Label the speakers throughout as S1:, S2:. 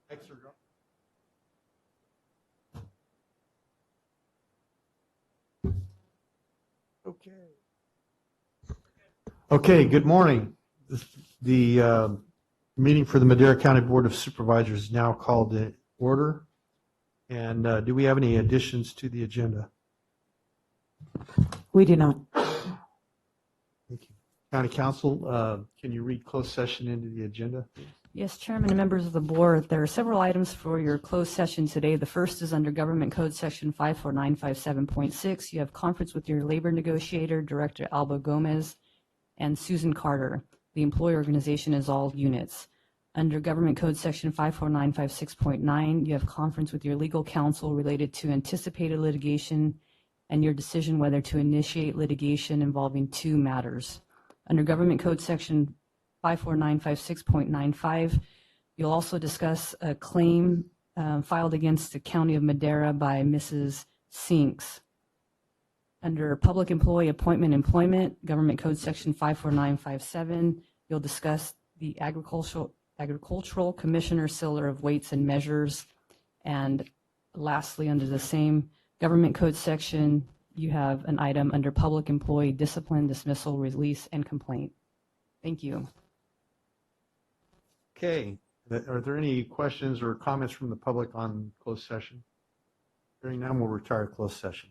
S1: Thanks, Sergio. Okay, good morning. The meeting for the Madera County Board of Supervisors is now called to order. And do we have any additions to the agenda?
S2: We do not.
S1: Thank you. County Council, can you read closed session into the agenda?
S3: Yes, Chairman and members of the board, there are several items for your closed session today. The first is under Government Code Section 54957.6. You have conference with your labor negotiator, Director Alba Gomez, and Susan Carter. The employee organization is all units. Under Government Code Section 54956.9, you have conference with your legal counsel related to anticipated litigation and your decision whether to initiate litigation involving two matters. Under Government Code Section 54956.95, you'll also discuss a claim filed against the County of Madera by Mrs. Sinks. Under Public Employee Appointment Employment, Government Code Section 54957, you'll discuss the Agricultural Commissioner Siller of Weights and Measures. And lastly, under the same Government Code section, you have an item under Public Employee Discipline, Dismissal, Release, and Complaint. Thank you.
S1: Okay, are there any questions or comments from the public on closed session? Hearing none, we'll retire closed session.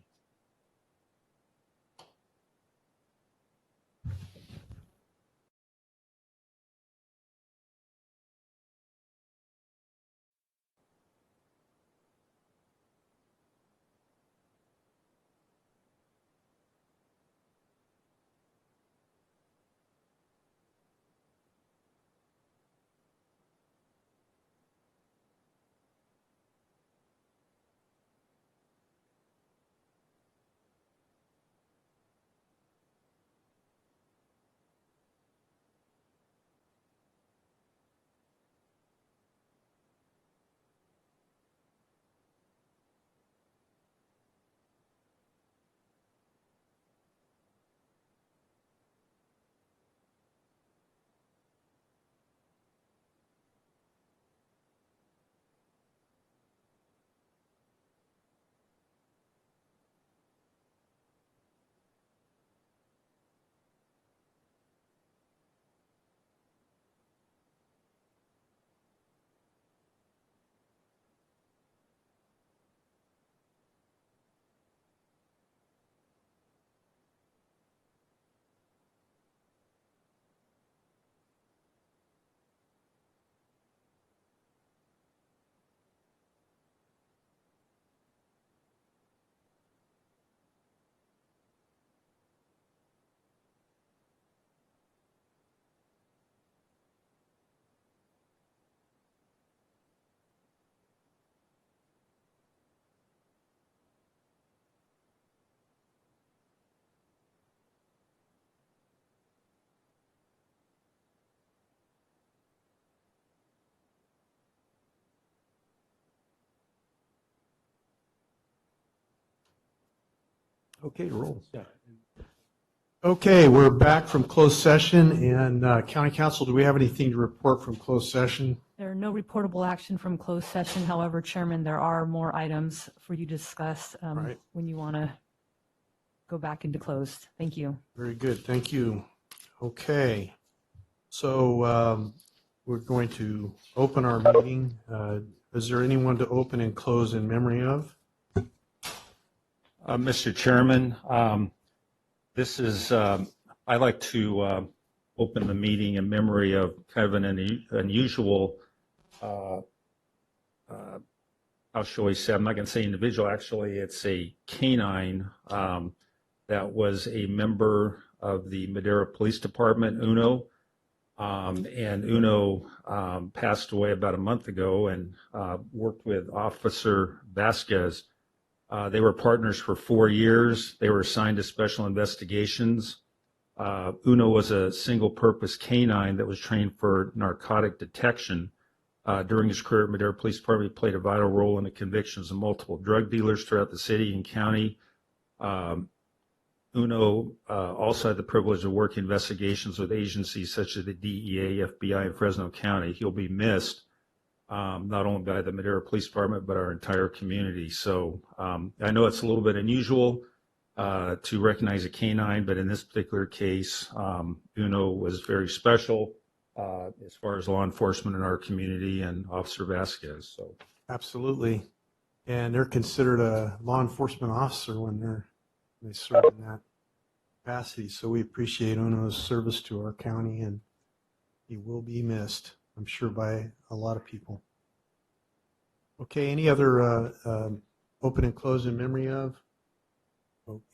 S1: Okay, roll. Okay, we're back from closed session, and County Council, do we have anything to report from closed session?
S3: There are no reportable action from closed session. However, Chairman, there are more items for you to discuss
S1: Right.
S3: when you want to go back into closed. Thank you.
S1: Very good, thank you. Okay, so we're going to open our meeting. Is there anyone to open and close in memory of?
S4: Mr. Chairman, this is, I like to open the meeting in memory of kind of an unusual, how shall we say, I'm not going to say individual, actually, it's a canine that was a member of the Madera Police Department, Uno. And Uno passed away about a month ago and worked with Officer Vasquez. They were partners for 4 years. They were assigned to special investigations. Uno was a single-purpose canine that was trained for narcotic detection. During his career at Madera Police Department, he played a vital role in the convictions of multiple drug dealers throughout the city and county. Uno also had the privilege of working investigations with agencies such as the DEA, FBI, and Fresno County. He'll be missed. not only by the Madera Police Department, but our entire community. So I know it's a little bit unusual to recognize a canine, but in this particular case, Uno was very special as far as law enforcement in our community and Officer Vasquez. So
S1: Absolutely. And they're considered a law enforcement officer when they serve in that capacity. So we appreciate Uno's service to our county, and he will be missed, I'm sure, by a lot of people. Okay, any other open and close in memory of?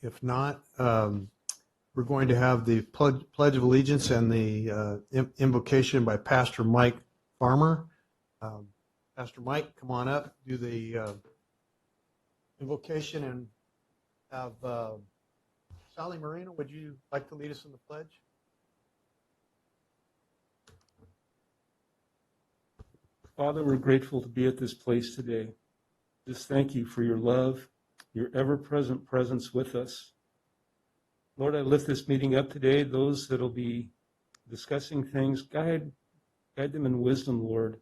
S1: If not, we're going to have the Pledge of Allegiance and the invocation by Pastor Mike Farmer. Pastor Mike, come on up, do the invocation, and have Sally Marino, would you like to lead us in the pledge?
S2: Father, we're grateful to be at this place today. Just thank you for your love, your ever-present presence with us. Lord, I lift this meeting up today. Those that will be discussing things, guide them in wisdom, Lord.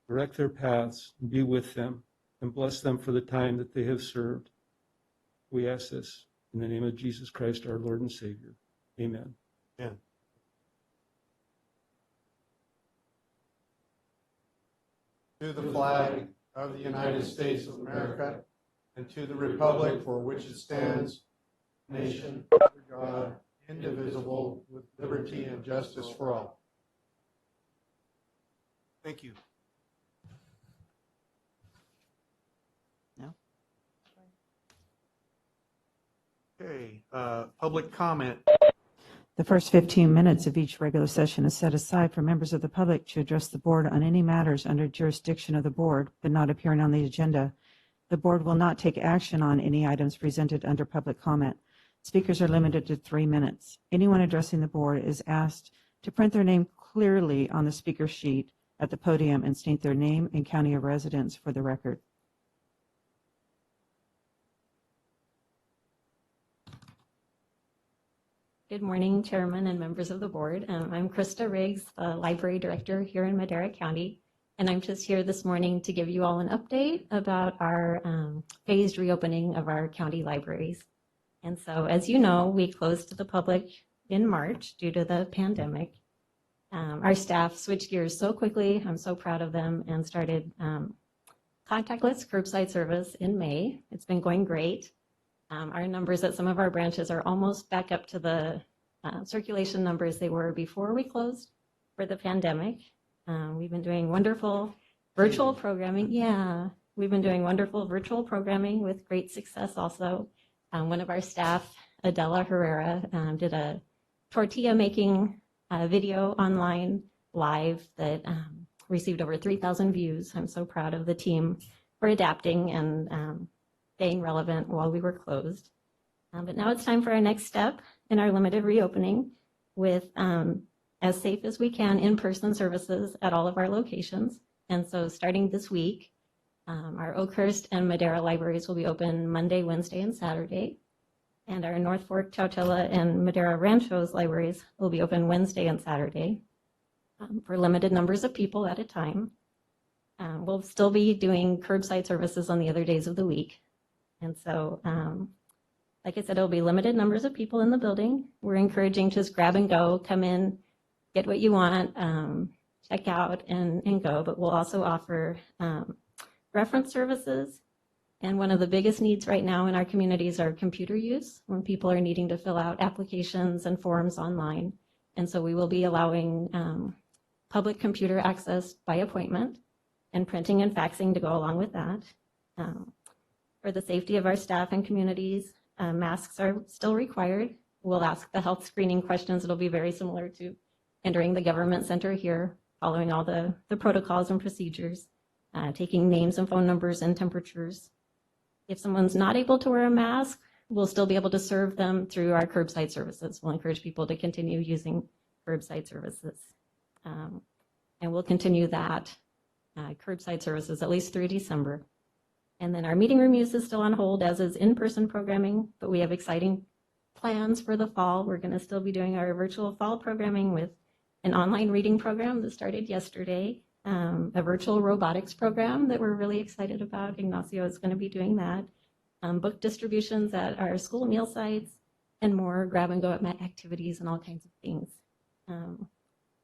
S2: Direct their paths and be with them and bless them for the time that they have served. We ask this in the name of Jesus Christ, our Lord and Savior. Amen.
S1: Amen. To the flag of the United States of America, and to the republic for which it stands, nation, under God, indivisible, with liberty and justice for all. Thank you.
S3: No?
S1: Okay, public comment.
S5: The first 15 minutes of each regular session is set aside for members of the public to address the board on any matters under jurisdiction of the board, but not appearing on the agenda. The board will not take action on any items presented under public comment. Speakers are limited to 3 minutes. Anyone addressing the board is asked to print their name clearly on the speaker sheet at the podium and state their name and county of residence for the record.
S6: Good morning, Chairman and members of the board. I'm Krista Riggs, the Library Director here in Madera County, and I'm just here this morning to give you all an update about our phased reopening of our county libraries. And so, as you know, we closed to the public in March due to the pandemic. Our staff switched gears so quickly, I'm so proud of them, and started contactless curbside service in May. It's been going great. Our numbers at some of our branches are almost back up to the circulation numbers they were before we closed for the pandemic. We've been doing wonderful virtual programming. Yeah, we've been doing wonderful virtual programming with great success also. One of our staff, Adela Herrera, did a tortilla making video online live that received over 3,000 views. I'm so proud of the team for adapting and staying relevant while we were closed. But now it's time for our next step in our limited reopening with as safe as we can in-person services at all of our locations. And so starting this week, our Oakhurst and Madera libraries will be open Monday, Wednesday, and Saturday. And our North Fork, Chowchilla, and Madera Ranchos libraries will be open Wednesday and Saturday for limited numbers of people at a time. We'll still be doing curbside services on the other days of the week. And so, like I said, it'll be limited numbers of people in the building. We're encouraging just grab and go, come in, get what you want, check out and go. But we'll also offer reference services. And one of the biggest needs right now in our communities are computer use when people are needing to fill out applications and forms online. And so we will be allowing public computer access by appointment and printing and faxing to go along with that. For the safety of our staff and communities, masks are still required. We'll ask the health screening questions. It'll be very similar to entering the government center here, following all the protocols and procedures, taking names and phone numbers and temperatures. If someone's not able to wear a mask, we'll still be able to serve them through our curbside services. We'll encourage people to continue using curbside services. And we'll continue that curbside services at least through December. And then our meeting room use is still on hold, as is in-person programming, but we have exciting plans for the fall. We're going to still be doing our virtual fall programming with an online reading program that started yesterday. a virtual robotics program that we're really excited about. Ignacio is going to be doing that. Book distributions at our school meal sites, and more grab-and-go activities and all kinds of things.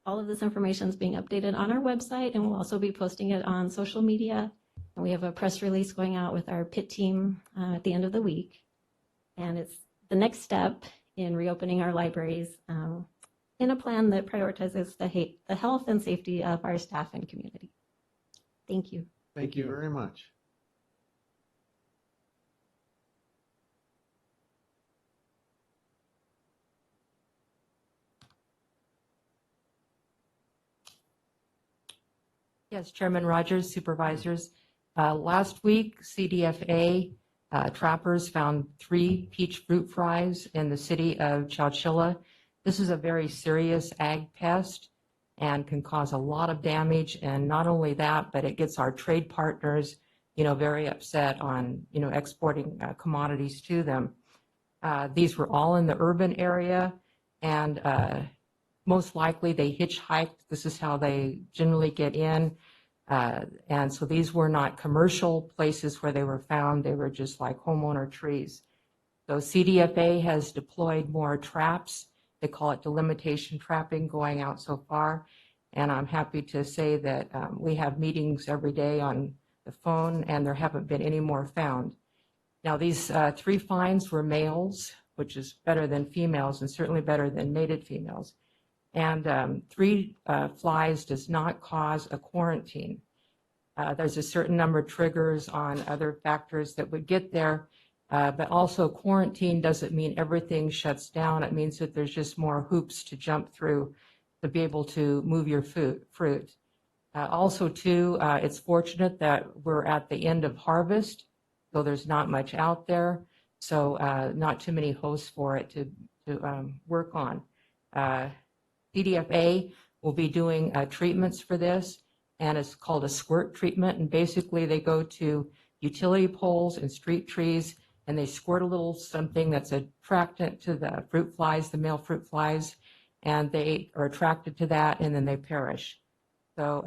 S6: All of this information is being updated on our website, and we'll also be posting it on social media. And we have a press release going out with our PIT team at the end of the week. And it's the next step in reopening our libraries in a plan that prioritizes the health and safety of our staff and community. Thank you.
S1: Thank you very much.
S7: Yes, Chairman Rogers, supervisors. Last week, CDFA trappers found 3 peach fruit flies in the city of Chowchilla. This is a very serious ag pest and can cause a lot of damage. And not only that, but it gets our trade partners, very upset on, exporting commodities to them. These were all in the urban area, and most likely they hitchhiked. This is how they generally get in. And so these were not commercial places where they were found. They were just like homeowner trees. So CDFA has deployed more traps. They call it delimitation trapping going out so far. And I'm happy to say that we have meetings every day on the phone, and there haven't been any more found. Now, these 3 finds were males, which is better than females and certainly better than mated females. And 3 flies does not cause a quarantine. There's a certain number of triggers on other factors that would get there, but also quarantine doesn't mean everything shuts down. It means that there's just more hoops to jump through to be able to move your fruit. Also, too, it's fortunate that we're at the end of harvest, so there's not much out there, so not too many hosts for it to work on. CDFA will be doing treatments for this, and it's called a squirt treatment. And basically, they go to utility poles and street trees, and they squirt a little something that's attractant to the fruit flies, the male fruit flies, and they are attracted to that, and then they perish. So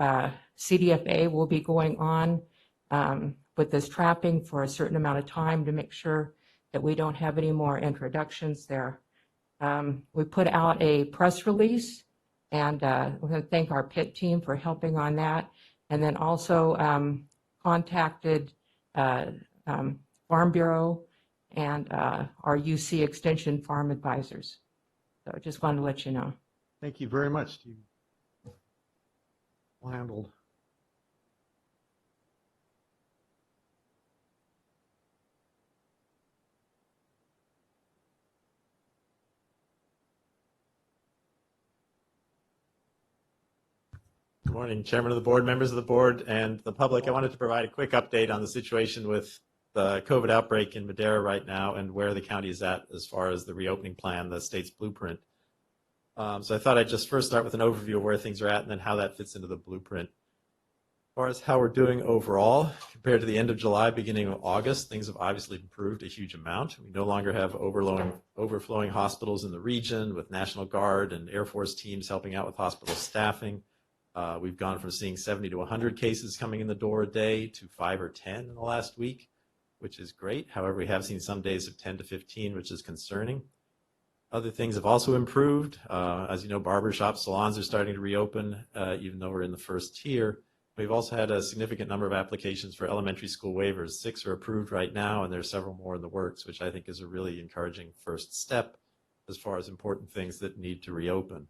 S7: CDFA will be going on with this trapping for a certain amount of time to make sure that we don't have any more introductions there. We put out a press release, and we're going to thank our PIT team for helping on that, and then also contacted Farm Bureau and our UC Extension Farm Advisors. So I just wanted to let you know.
S1: Thank you very much, Steve. Well handled.
S8: Good morning, Chairman of the Board, members of the board, and the public. I wanted to provide a quick update on the situation with the COVID outbreak in Madera right now and where the county is at as far as the reopening plan, the state's blueprint. So I thought I'd just first start with an overview of where things are at and then how that fits into the blueprint. As far as how we're doing overall, compared to the end of July, beginning of August, things have obviously improved a huge amount. We no longer have overflowing hospitals in the region with National Guard and Air Force teams helping out with hospital staffing. We've gone from seeing 70 to 100 cases coming in the door a day to 5 or 10 in the last week, which is great. However, we have seen some days of 10 to 15, which is concerning. Other things have also improved. As you know, barbershops, salons are starting to reopen, even though we're in the first tier. We've also had a significant number of applications for elementary school waivers. 6 are approved right now, and there's several more in the works, which I think is a really encouraging first step as far as important things that need to reopen.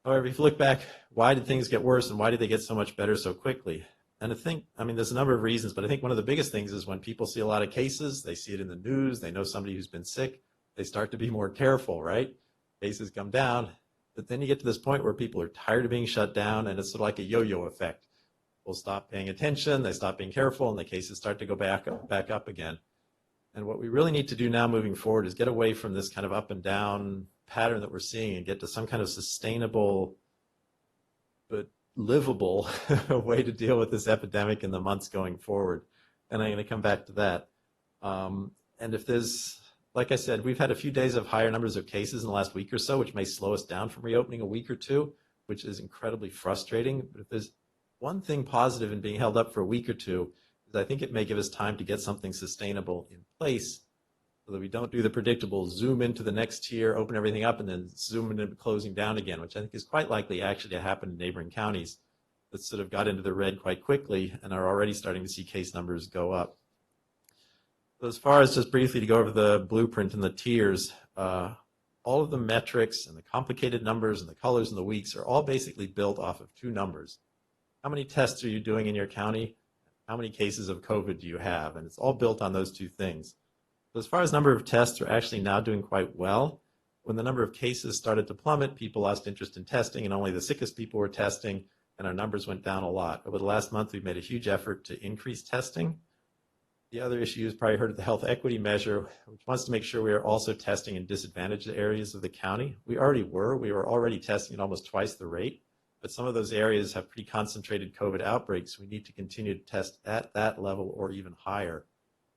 S8: However, if you look back, why did things get worse and why did they get so much better so quickly? And there's a number of reasons, but I think one of the biggest things is when people see a lot of cases, they see it in the news, they know somebody who's been sick, they start to be more careful, right? Cases come down, but then you get to this point where people are tired of being shut down, and it's sort of like a yo-yo effect. People stop paying attention, they stop being careful, and the cases start to go back up again. And what we really need to do now moving forward is get away from this kind of up and down pattern that we're seeing and get to some kind of sustainable but livable way to deal with this epidemic in the months going forward. And I'm going to come back to that. And if there's, like I said, we've had a few days of higher numbers of cases in the last week or so, which may slow us down from reopening a week or two, which is incredibly frustrating. But if there's One thing positive in being held up for a week or two is I think it may give us time to get something sustainable in place so that we don't do the predictable zoom into the next tier, open everything up, and then zoom into closing down again, which I think is quite likely actually to happen in neighboring counties that sort of got into the red quite quickly and are already starting to see case numbers go up. So as far as just briefly to go over the blueprint and the tiers, all of the metrics and the complicated numbers and the colors and the weeks are all basically built off of two numbers. How many tests are you doing in your county? How many cases of COVID do you have? And it's all built on those two things. So as far as number of tests, we're actually now doing quite well. When the number of cases started to plummet, people lost interest in testing, and only the sickest people were testing, and our numbers went down a lot. Over the last month, we've made a huge effort to increase testing. The other issue you've probably heard of the health equity measure, which wants to make sure we are also testing in disadvantaged areas of the county. We were already testing at almost twice the rate, but some of those areas have pretty concentrated COVID outbreaks. We need to continue to test at that level or even higher.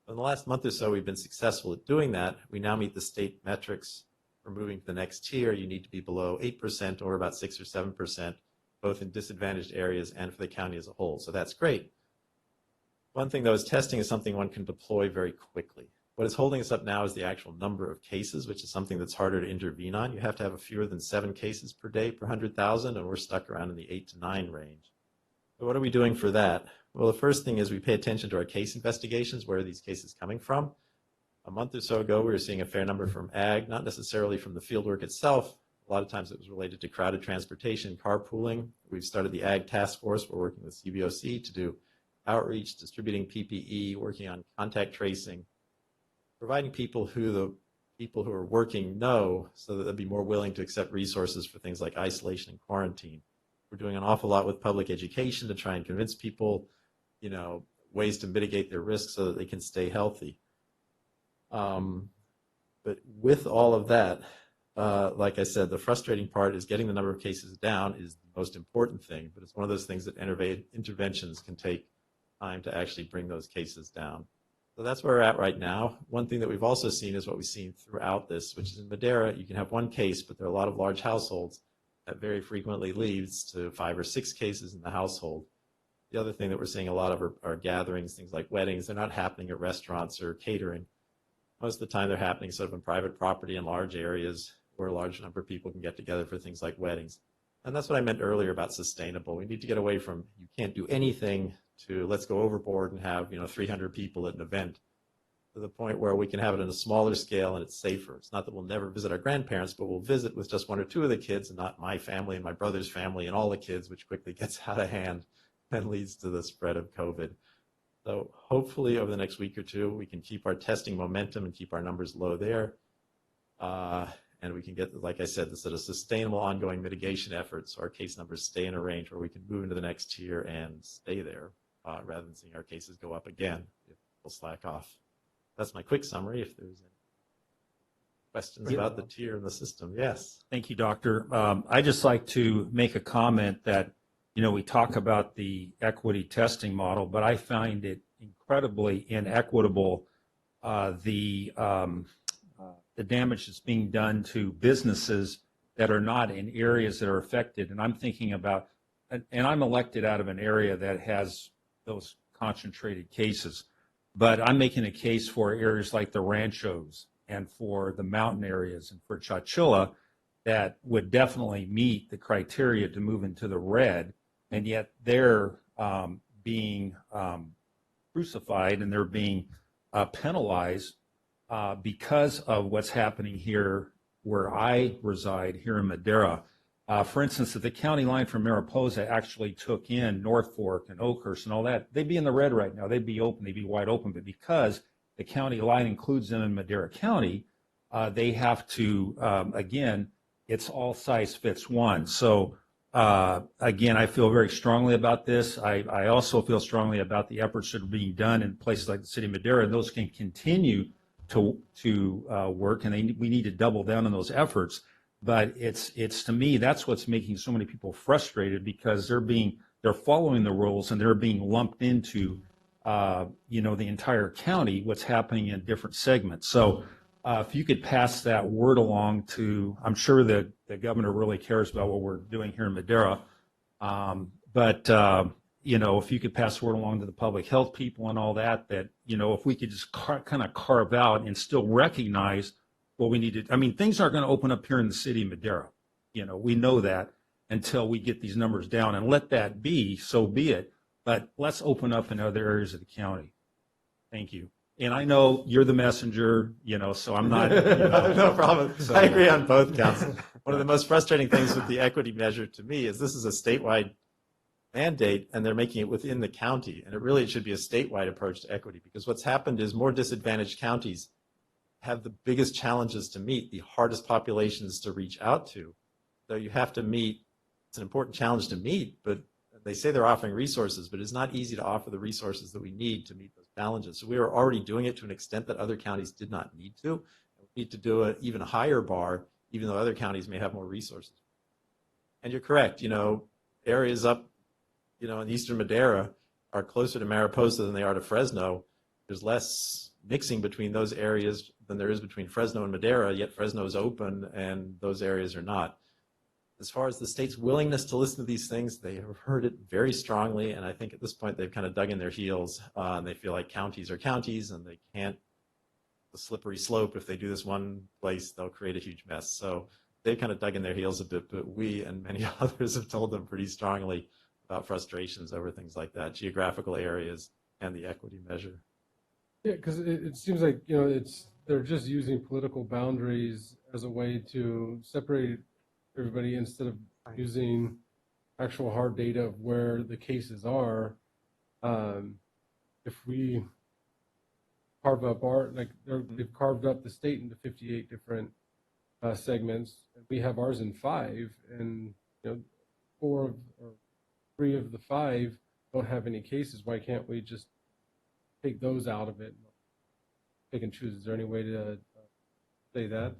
S8: In the last month or so, we've been successful at doing that. We now meet the state metrics for moving to the next tier. You need to be below 8% or about 6 or 7%, both in disadvantaged areas and for the county as a whole. So that's great. One thing, though, is testing is something one can deploy very quickly. What is holding us up now is the actual number of cases, which is something that's harder to intervene on. You have to have a fewer than 7 cases per day per 100,000, and we're stuck around in the 8 to 9 range. So what are we doing for that? Well, the first thing is we pay attention to our case investigations. Where are these cases coming from? A month or so ago, we were seeing a fair number from ag, not necessarily from the fieldwork itself. A lot of times it was related to crowded transportation, carpooling. We've started the ag task force. We're working with CBOC to do outreach, distributing PPE, working on contact tracing, providing people who the people who are working know so that they'll be more willing to accept resources for things like isolation and quarantine. We're doing an awful lot with public education to try and convince people, ways to mitigate their risks so that they can stay healthy. But with all of that, like I said, the frustrating part is getting the number of cases down is the most important thing, but it's one of those things that interventions can take time to actually bring those cases down. So that's where we're at right now. One thing that we've also seen is what we've seen throughout this, which is in Madera, you can have one case, but there are a lot of large households that very frequently leads to 5 or 6 cases in the household. The other thing that we're seeing a lot of are gatherings, things like weddings. They're not happening at restaurants or catering. Most of the time they're happening sort of in private property in large areas where a large number of people can get together for things like weddings. And that's what I meant earlier about sustainable. We need to get away from you can't do anything to let's go overboard and have 300 people at an event, to the point where we can have it on a smaller scale and it's safer. It's not that we'll never visit our grandparents, but we'll visit with just 1 or 2 of the kids and not my family and my brother's family and all the kids, which quickly gets out of hand and leads to the spread of COVID. So hopefully over the next week or 2, we can keep our testing momentum and keep our numbers low there. And we can get, like I said, the sort of sustainable ongoing mitigation efforts so our case numbers stay in a range where we can move into the next tier and stay there rather than seeing our cases go up again if people slack off. That's my quick summary. If there's any questions about the tier and the system, yes.
S4: Thank you, Doctor. I'd just like to make a comment that, we talk about the equity testing model, but I find it incredibly inequitable, the damage that's being done to businesses that are not in areas that are affected. And I'm thinking about, and I'm elected out of an area that has those concentrated cases, but I'm making a case for areas like the ranchos and for the mountain areas and for Chowchilla that would definitely meet the criteria to move into the red, and yet they're being crucified and they're being penalized because of what's happening here where I reside here in Madera. For instance, if the county line from Mariposa actually took in North Fork and Oakhurst and all that, they'd be in the red right now. They'd be open, they'd be wide open, but because the county line includes them in Madera County, they have to, again, it's all size fits one. So again, I feel very strongly about this. I also feel strongly about the efforts that are being done in places like the city of Madera, and those can continue to work, and we need to double down on those efforts. But it's to me, that's what's making so many people frustrated, because they're following the rules and they're being lumped into the entire county, what's happening in different segments. So if you could pass that word along to, I'm sure that the governor really cares about what we're doing here in Madera. But if you could pass the word along to the public health people and all that, if we could just kind of carve out and still recognize what we needed. I mean, things aren't going to open up here in the city of Madera. We know that until we get these numbers down, and let that be, so be it. But let's open up in other areas of the county. Thank you. And I know you're the messenger, so I'm not.
S8: No problem.
S4: So-
S8: I agree on both counts. One of the most frustrating things with the equity measure to me is this is a statewide mandate, and they're making it within the county. And it really should be a statewide approach to equity, because what's happened is more disadvantaged counties have the biggest challenges to meet, the hardest populations to reach out to. So you have to meet, it's an important challenge to meet, but they say they're offering resources, but it's not easy to offer the resources that we need to meet those challenges. So we are already doing it to an extent that other counties did not need to. We need to do an even higher bar, even though other counties may have more resources. And you're correct, areas up, in eastern Madera are closer to Mariposa than they are to Fresno. There's less mixing between those areas than there is between Fresno and Madera, yet Fresno is open and those areas are not. As far as the state's willingness to listen to these things, they have heard it very strongly, and I think at this point they've kind of dug in their heels, and they feel like counties are counties, and they can't, the slippery slope, if they do this one place, they'll create a huge mess. So they've kind of dug in their heels a bit, but we and many others have told them pretty strongly about frustrations over things like that, geographical areas and the equity measure.
S9: Yeah, because it seems like, they're just using political boundaries as a way to separate everybody instead of using actual hard data of where the cases are. If we carve up they've carved up the state into 58 different segments, and we have ours in 5, and 3 of the 5 don't have any cases. Why can't we just take those out of it, pick and choose? Is there any way to say that?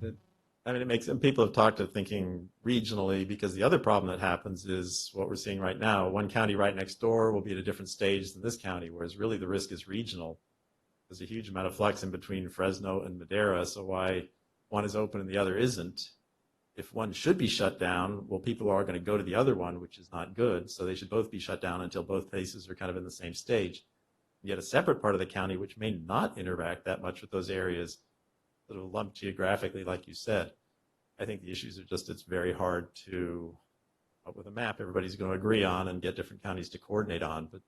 S8: I mean, it makes, and people have talked of thinking regionally, because the other problem that happens is what we're seeing right now. One county right next door will be at a different stage than this county, whereas really the risk is regional. There's a huge amount of flux in between Fresno and Madera, so why one is open and the other isn't? If one should be shut down, well, people are going to go to the other one, which is not good, so they should both be shut down until both places are kind of in the same stage. Yet a separate part of the county, which may not interact that much with those areas, sort of lumped geographically, like you said. I think the issues are just, it's very hard to come up with a map everybody's going to agree on and get different counties to coordinate on, but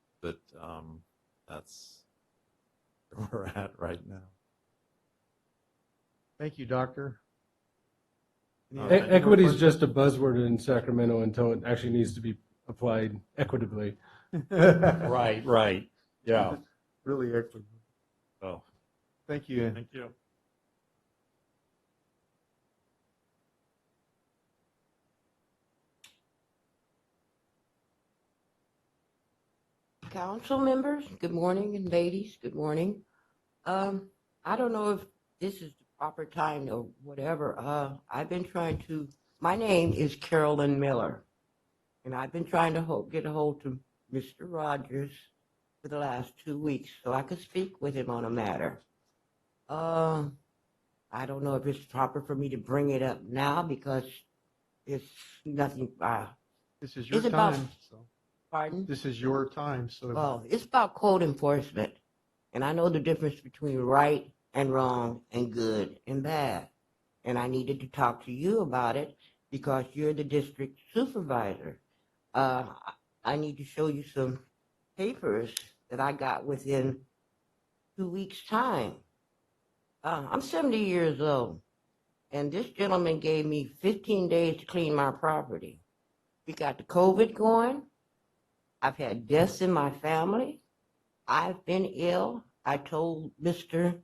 S8: that's where we're at right now.
S1: Thank you, Doctor.
S9: Equity is just a buzzword in Sacramento until it actually needs to be applied equitably.
S4: Right. Yeah.
S1: Really equitable.
S4: Oh.
S1: Thank you.
S8: Thank you.
S10: Council members, good morning, and ladies, good morning. I don't know if this is the proper time or whatever. I've been trying to, my name is Carolyn Miller, and I've been trying to get a hold of Mr. Rogers for the last 2 weeks so I could speak with him on a matter. I don't know if it's proper for me to bring it up now because it's nothing.
S1: This is your
S10: It's about-
S1: time. So.
S10: Pardon?
S1: This is your time. So.
S10: Well, it's about code enforcement. And I know the difference between right and wrong and good and bad. And I needed to talk to you about it because you're the district supervisor. I need to show you some papers that I got within 2 weeks' time. I'm 70 years old, and this gentleman gave me 15 days to clean my property. We got the COVID going. I've had deaths in my family. I've been ill. I told Mr.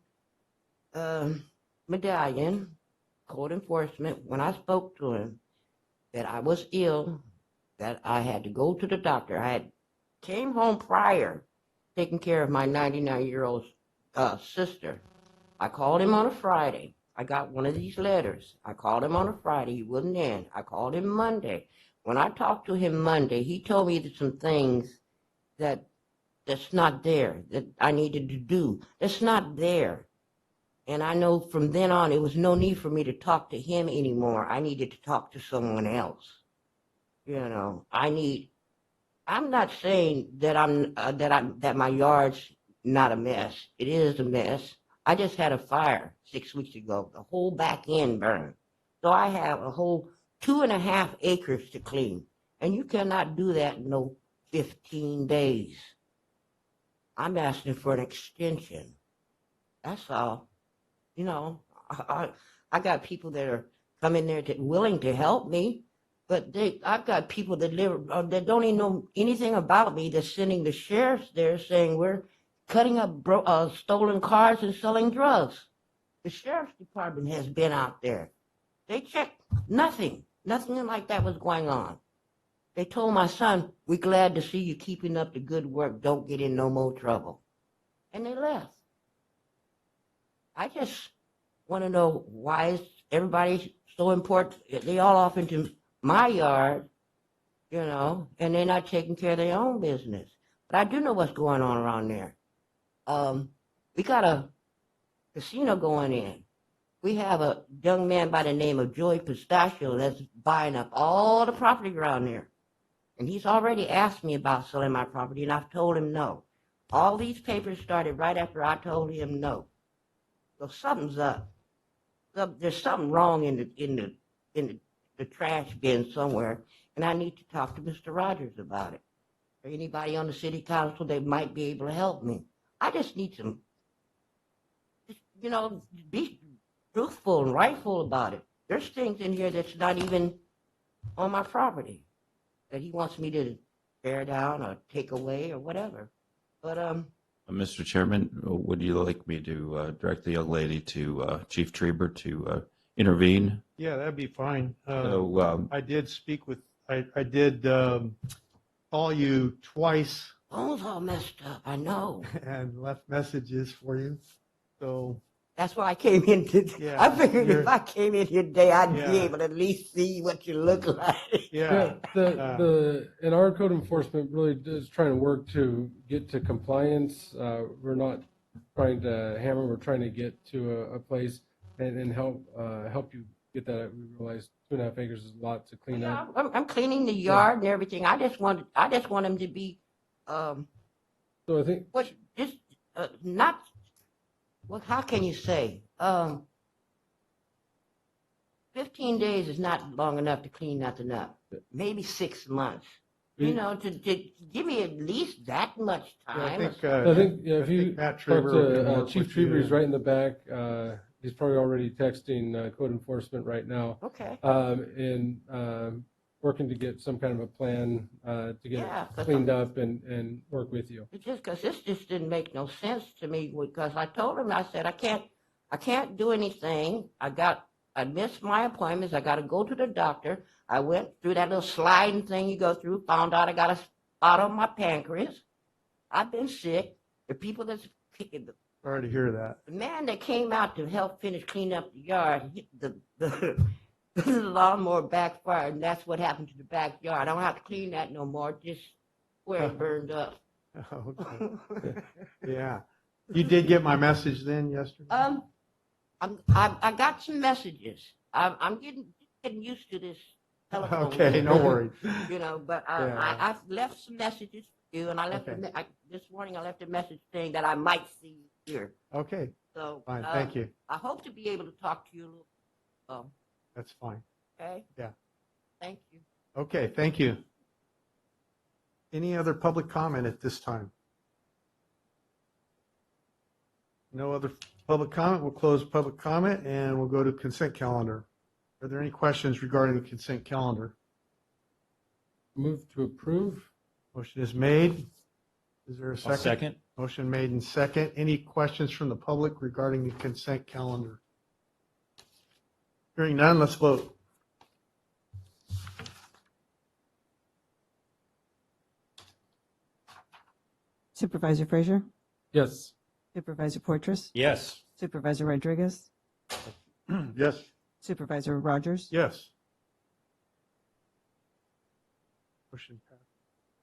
S10: Medallion, code enforcement, when I spoke to him, that I was ill, that I had to go to the doctor. I had came home prior, taking care of my 99-year-old sister. I called him on a Friday. I got one of these letters. I called him on a Friday. He wasn't in. I called him Monday. When I talked to him Monday, he told me that some things that's not there, that I needed to do. That's not there. And I know from then on, it was no need for me to talk to him anymore. I needed to talk to someone else. I need I'm not saying that my yard's not a mess. It is a mess. I just had a fire 6 weeks ago. The whole back end burned. So I have a whole 2.5 acres to clean. And you cannot do that in no 15 days. I'm asking for an extension. That's all. You know, I got people that are coming there willing to help me, but I've got people that live that don't even know anything about me. That's sending the sheriffs there saying we're cutting up stolen cars and selling drugs. The sheriff's department has been out there. They checked nothing like that was going on. They told my son, "We're glad to see you keeping up the good work. Don't get in no more trouble," and they left. I just want to know why is everybody so important? They all off into my yard, and they're not taking care of their own business. But I do know what's going on around there. We got a casino going in. We have a young man by the name of Joey Pistachio that's buying up all the property around there. And he's already asked me about selling my property, and I've told him no. All these papers started right after I told him no. So something's up. There's something wrong in the trash bin somewhere, and I need to talk to Mr. Rogers about it. Or anybody on the city council that might be able to help me. I just need some, be truthful and rightful about it. There's things in here that's not even on my property that he wants me to tear down or take away or whatever. But
S11: Mr. Chairman, would you like me to direct the young lady to Chief Trieber to intervene?
S1: Yeah, that'd be fine.
S11: So,
S1: I did speak with, I did call you twice
S10: phone's all messed up, I know.
S1: and left messages for you. So,
S10: That's why I came in today.
S1: Yeah,
S10: I figured if
S1: you're-
S10: I came in here today, I'd be
S1: Yeah.
S10: able to at least see what you look like.
S1: yeah,
S9: And our code enforcement really is trying to work to get to compliance. We're not trying to hammer, we're trying to get to a place and help you get that. We realize 2.5 acres is a lot to clean
S10: Yeah,
S9: up.
S10: I'm cleaning the yard and everything. I just want him to be,
S9: So I think,
S10: not, well, how can you say? 15 days is not long enough to clean nothing up. Maybe 6 months.
S9: We-
S10: To give me at least that much
S1: I
S10: time.
S1: think,
S9: I think, yeah, if you
S1: Matt
S9: talk
S1: Trieber can
S9: to
S1: work
S9: Chief
S1: with you.
S9: Trieber, he's right in the back. He's probably already texting code enforcement right now.
S10: Okay.
S9: And working to get some kind of a plan to get
S10: Yeah,
S9: it cleaned up and work with you.
S10: It's just because this just didn't make no sense to me, because I told him, I said, I can't do anything. I missed my appointments. I got to go to the doctor. I went through that little sliding thing you go through, found out I got a spot on my pancreas. I've been sick. The people that's,
S1: sorry to hear that.
S10: the man that came out to help finish cleaning up the yard, the lawnmower backfired, and that's what happened to the backyard. I don't have to clean that no more, just where it burned up.
S1: Okay. Yeah. You did get my message then yesterday?
S10: I got some messages. I'm getting used to this telephone.
S1: Okay, no worries.
S10: But
S1: Yeah.
S10: I've left some messages for you, and I left
S1: Okay.
S10: this morning. I left a message saying that I might see you here.
S1: Okay,
S10: So
S1: fine, thank you.
S10: I hope to be able to talk to you a little.
S1: That's fine.
S10: Okay.
S1: Yeah.
S10: Thank you.
S1: Okay, thank you. Any other public comment at this time? No other public comment. We'll close public comment and we'll go to consent calendar. Are there any questions regarding the consent calendar?
S9: Move to approve.
S1: Motion is made. Is there a
S11: I'll
S1: second?
S11: second.
S1: Motion made and second. Any questions from the public regarding the consent calendar? Hearing none, let's vote.
S5: Supervisor Frazier,
S9: Yes.
S5: Supervisor Portress,
S4: Yes.
S5: Supervisor Rodriguez,
S1: Yes.
S5: Supervisor Rogers.
S1: Yes. Motion passed.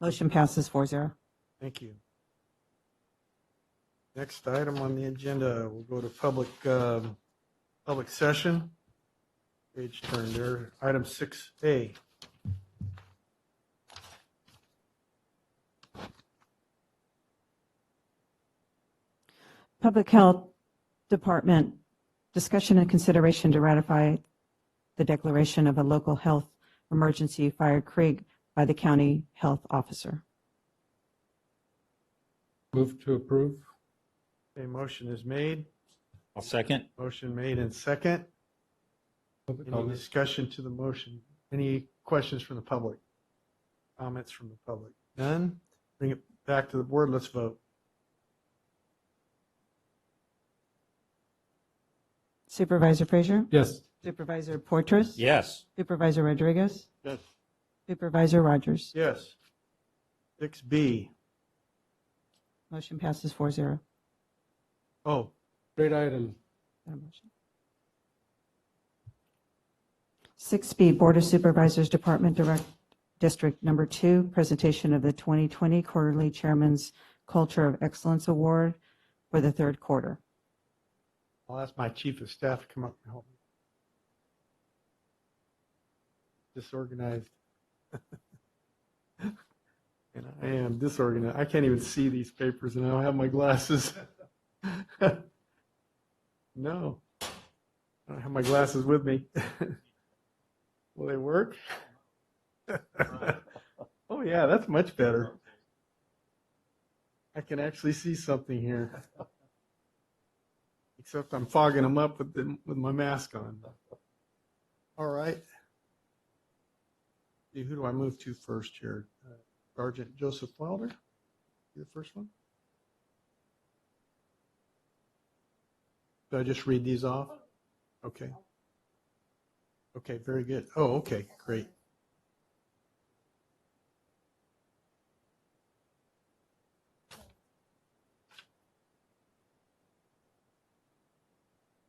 S5: Motion passes 4-0.
S1: Thank you. Next item on the agenda, we'll go to public session. Page turn there, item 6A.
S5: Public Health Department, discussion and consideration to ratify the declaration of a local health emergency, Fire Creek, by the county health officer.
S9: Move to approve.
S1: A motion is made.
S4: I'll second.
S1: Motion made and second.
S9: Public
S1: Any
S9: comment.
S1: discussion to the motion? Any questions from the public? Comments from the public? None? Bring it back to the board. Let's vote.
S5: Supervisor Frazier?
S9: Yes.
S5: Supervisor Portress?
S4: Yes.
S5: Supervisor Rodriguez?
S1: Yes.
S5: Supervisor Rogers?
S1: Yes. 6B.
S5: Motion passes 4-0.
S1: Oh,
S9: Great item.
S5: 6B, Board of Supervisors Department District Number 2, presentation of the 2020 Quarterly Chairman's Culture of Excellence Award for the third quarter.
S1: I'll ask my chief of staff to come up and help me. Disorganized. And I am disorganized. I can't even see these papers and I don't have my glasses. No, I don't have my glasses with me. Will they work? Oh yeah, that's much better. I can actually see something here. Except I'm fogging them up with my mask on. All right. Who do I move to first here? Sergeant Joseph Wilder, you the first one? Do I just read these off? Okay. Okay, very good. Oh, okay, great.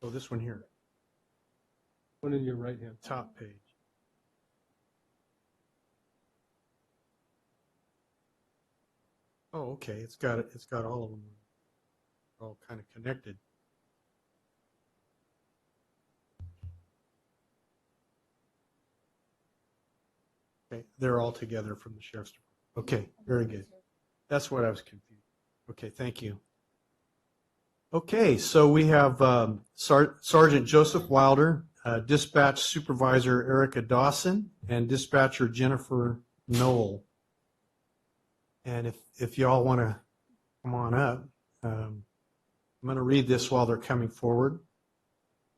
S1: Oh, this one here,
S9: One in your right hand.
S1: top page. Oh, okay, it's got it. It's got all of them. All kind of connected. Okay, they're all together from the sheriff's department. Okay, very good. That's what I was confused. Okay, thank you. Okay, so we have Sergeant Joseph Wilder, Dispatch Supervisor Erica Dawson, and Dispatcher Jennifer Knoll. And if y'all want to come on up, I'm going to read this while they're coming forward.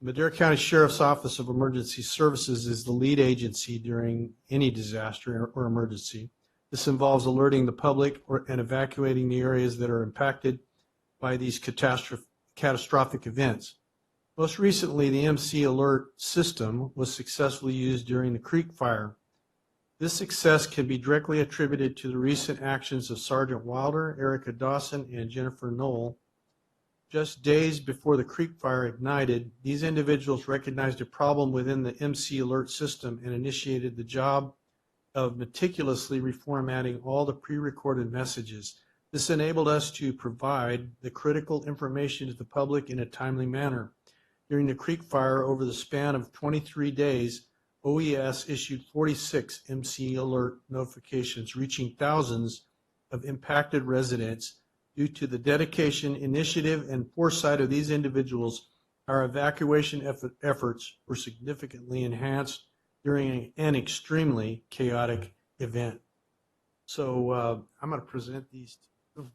S1: Madera County Sheriff's Office of Emergency Services is the lead agency during any disaster or emergency. This involves alerting the public and evacuating the areas that are impacted by these catastrophic events. Most recently, the MC Alert system was successfully used during the Creek Fire. This success can be directly attributed to the recent actions of Sergeant Wilder, Erica Dawson, and Jennifer Knoll. Just days before the Creek Fire ignited, these individuals recognized a problem within the MC Alert system and initiated the job of meticulously reformatting all the pre-recorded messages. This enabled us to provide the critical information to the public in a timely manner. During the Creek Fire, over the span of 23 days, OES issued 46 MC Alert notifications, reaching thousands of impacted residents. Due to the dedication, initiative, and foresight of these individuals, our evacuation efforts were significantly enhanced during an extremely chaotic event. So I'm going to present these to you.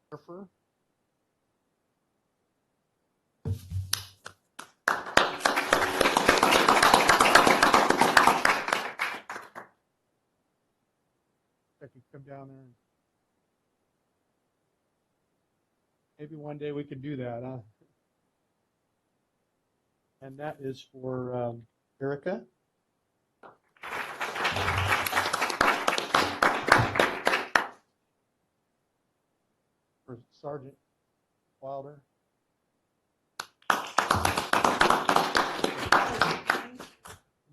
S1: Jennifer. I could come down there and maybe one day we could do that, huh? And that is for Erica. For Sergeant Wilder.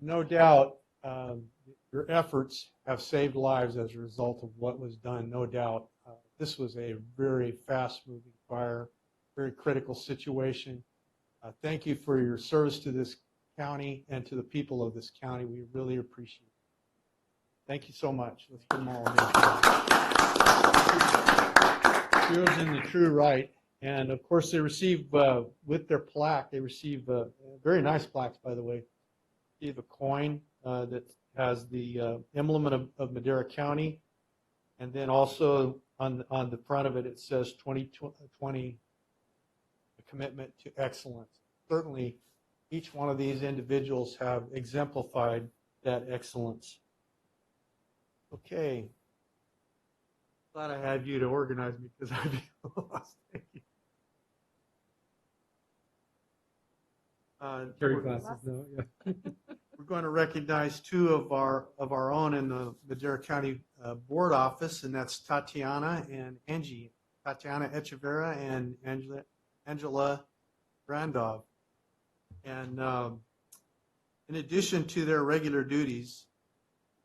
S1: No doubt, your efforts have saved lives as a result of what was done, no doubt. This was a very fast-moving fire, very critical situation. Thank you for your service to this county and to the people of this county. We really appreciate it. Thank you so much. Let's give them all a hand. Heroes in the true right. And of course, they receive, with their plaque, they receive very nice plaques, by the way. They receive a coin that has the emblem of Madera County. And then also on the front of it, it says 2020, a commitment to excellence. Certainly, each one of these individuals have exemplified that excellence. Okay. Glad I had you to organize me because I'd be lost. Thank you.
S9: Carry glasses now, yeah.
S1: We're going to recognize two of our own in the Madera County Board Office, and that's Tatiana and Angie. Tatiana Echeverria and Angela Brandov. And in addition to their regular duties,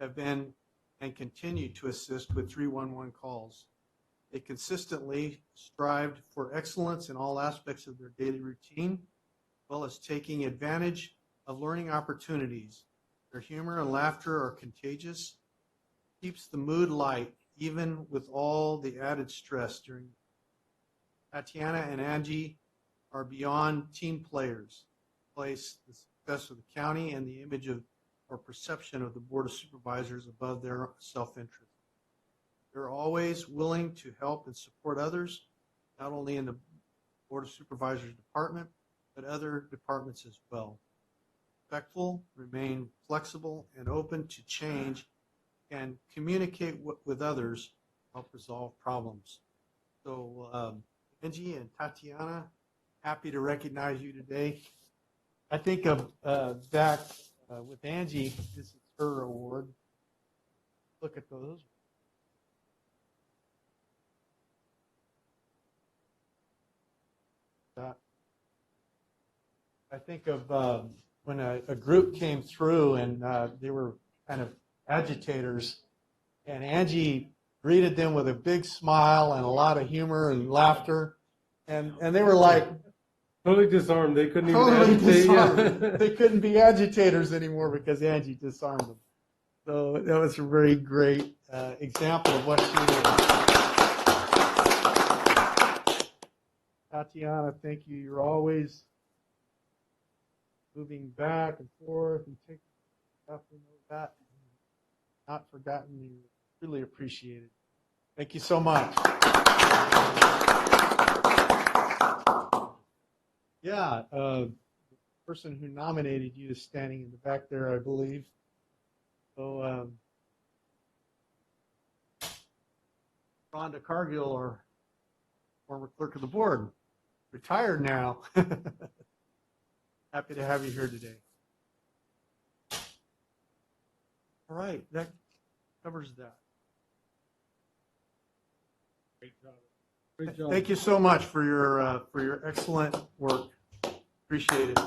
S1: have been and continue to assist with 311 calls. They consistently strived for excellence in all aspects of their daily routine, as well as taking advantage of learning opportunities. Their humor and laughter are contagious, keeps the mood light, even with all the added stress during. Tatiana and Angie are beyond team players, place the success of the county and the image of or perception of the Board of Supervisors above their self-interest. They're always willing to help and support others, not only in the Board of Supervisors department, but other departments as well. Respectful, remain flexible and open to change, and communicate with others, help resolve problems. So Angie and Tatiana, happy to recognize you today. I think of back with Angie, this is her award. Look at those. I think of when a group came through and they were kind of agitators, and Angie greeted them with a big smile and a lot of humor and laughter, and they were like
S9: Totally disarmed. They couldn't even
S1: totally
S9: agitate.
S1: disarmed.
S9: Yeah.
S1: They couldn't be agitators anymore because Angie disarmed them. So that was a very great example of what she is. Tatiana, thank you. You're always moving back and forth and taking stuff and all that. Not forgotten. You really appreciate it. Thank you so much. Yeah, the person who nominated you is standing in the back there, I believe. So, Rhonda Cargill, our former clerk of the board, retired now. Happy to have you here today. All right, that covers that.
S9: Great job. Great job.
S1: Thank you so much for your excellent work. Appreciate it.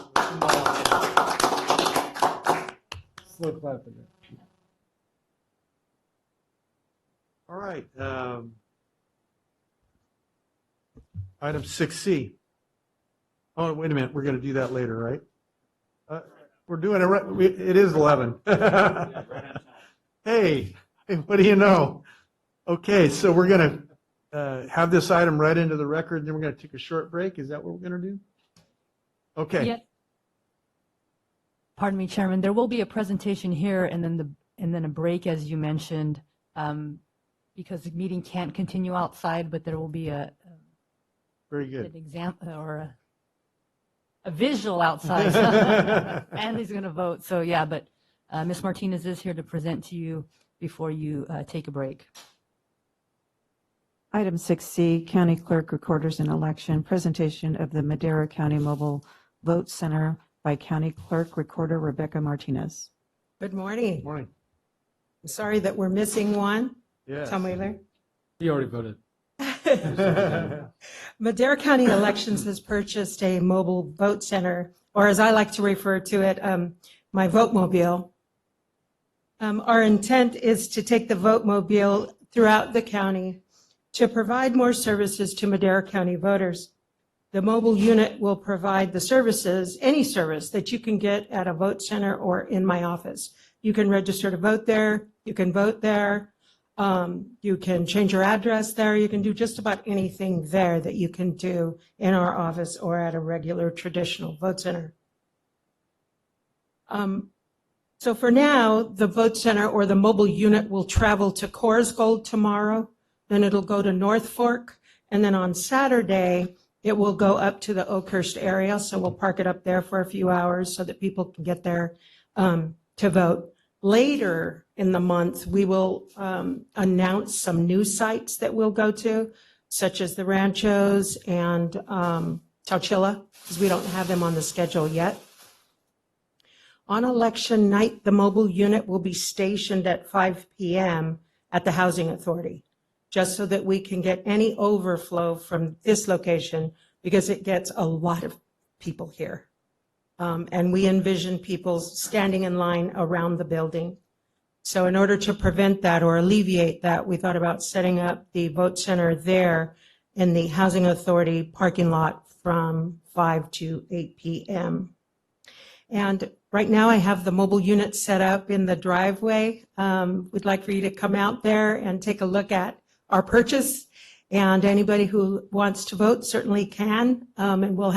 S9: Slow clapping.
S1: All right. Item 6C. Oh, wait a minute. We're going to do that later, right? We're doing it right. It is 11. Hey, what do you know? Okay, so we're going to have this item read into the record, and then we're going to take a short break. Is that what we're going to do? Okay.
S3: Yes. Pardon me, Chairman. There will be a presentation here and then a break, as you mentioned, because the meeting can't continue outside, but there will be
S1: Very good.
S3: an example or a visual outside. Andy's going to vote. So yeah, but Ms. Martinez is here to present to you before you take a break.
S5: Item 6C, County Clerk, Recorders, and Election, presentation of the Madera County Mobile Vote Center by County Clerk Recorder Rebecca Martinez.
S12: Good morning.
S1: Morning.
S12: I'm sorry that we're missing one.
S1: Yes.
S12: Tom Wheeler.
S9: He already voted.
S12: Madera County Elections has purchased a mobile vote center, or as I like to refer to it, my vote mobile. Our intent is to take the vote mobile throughout the county to provide more services to Madera County voters. The mobile unit will provide the services, any service that you can get at a vote center or in my office. You can register to vote there, you can vote there, you can change your address there, you can do just about anything there that you can do in our office or at a regular traditional vote center. So for now, the vote center or the mobile unit will travel to Coors Gold tomorrow, then it'll go to North Fork, and then on Saturday, it will go up to the Oakhurst area, so we'll park it up there for a few hours so that people can get there to vote. Later in the month, we will announce some new sites that we'll go to, such as the Ranchos and Chowchilla, because we don't have them on the schedule yet. On election night, the mobile unit will be stationed at 5 p.m. at the Housing Authority, just so that we can get any overflow from this location, because it gets a lot of people here. And we envision people standing in line around the building. So in order to prevent that or alleviate that, we thought about setting up the vote center there in the Housing Authority parking lot from 5 to 8 p.m. And right now I have the mobile unit set up in the driveway. We'd like for you to come out there and take a look at our purchase, and anybody who wants to vote certainly can. And we'll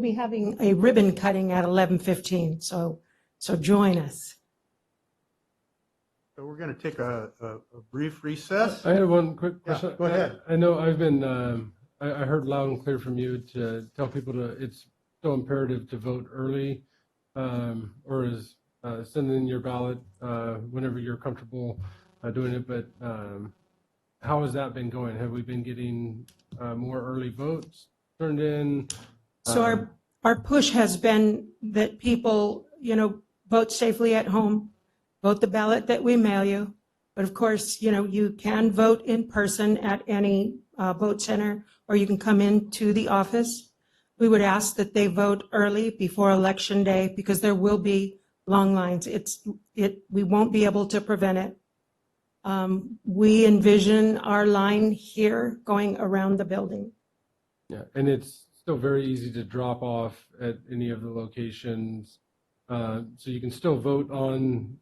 S12: be having a ribbon cutting at 11:15. So join us.
S1: So we're going to take a brief recess.
S9: I have one quick question.
S1: Yeah, go ahead.
S9: I know I've been, I heard loud and clear from you to tell people it's so imperative to vote early, or send in your ballot whenever you're comfortable doing it. But how has that been going? Have we been getting more early votes turned in?
S12: So our push has been that people, vote safely at home, vote the ballot that we mail you. But of course, you can vote in person at any vote center, or you can come into the office. We would ask that they vote early before Election Day, because there will be long lines. We won't be able to prevent it. We envision our line here going around the building.
S9: Yeah, and it's still very easy to drop off at any of the locations. So you can still vote on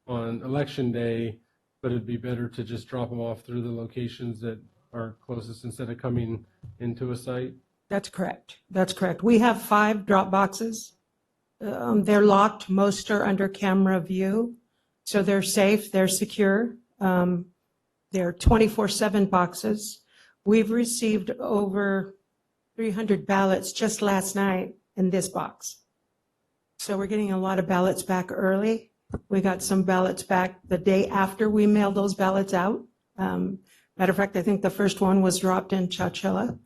S9: Election Day, but it'd be better to just drop them off through the locations that are closest instead of coming into a site.
S12: That's correct. That's correct. We have 5 drop boxes. They're locked. Most are under camera view. So they're safe, they're secure. They're 24/7 boxes. We've received over 300 ballots just last night in this box. So we're getting a lot of ballots back early. We got some ballots back the day after we mailed those ballots out. Matter of fact, I think the first one was dropped in Chowchilla.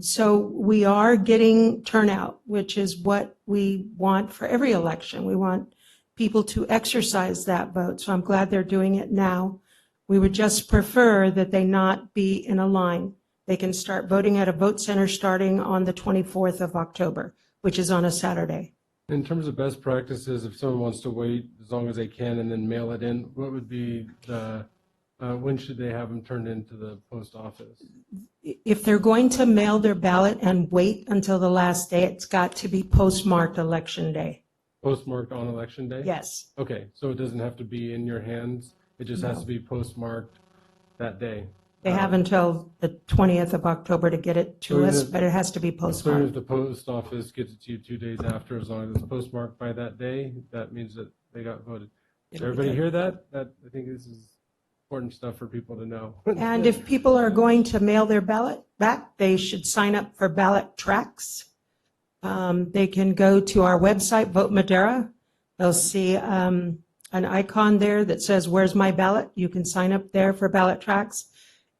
S12: So we are getting turnout, which is what we want for every election. We want people to exercise that vote. So I'm glad they're doing it now. We would just prefer that they not be in a line. They can start voting at a vote center starting on the 24th of October, which is on a Saturday.
S9: In terms of best practices, if someone wants to wait as long as they can and then mail it in, what would be when should they have them turned into the post office?
S12: If they're going to mail their ballot and wait until the last day, it's got to be postmarked Election Day.
S9: Postmarked on Election Day?
S12: Yes.
S9: Okay, so it doesn't have to be in your hands. It just has to be postmarked that day.
S12: They have until the 20th of October to get it
S9: So
S12: to
S9: even
S12: us,
S9: if-
S12: but it has to be
S9: So if
S12: postmarked.
S9: the post office gets it to you 2 days after, as long as it's postmarked by that day, that means that they got voted. Does
S12: It'll be
S9: everybody
S12: good.
S9: hear that? I think this is important stuff for people to know.
S12: And if people are going to mail their ballot back, they should sign up for ballot tracks. They can go to our website, Vote Madera. They'll see an icon there that says, "Where's my ballot?" You can sign up there for ballot tracks.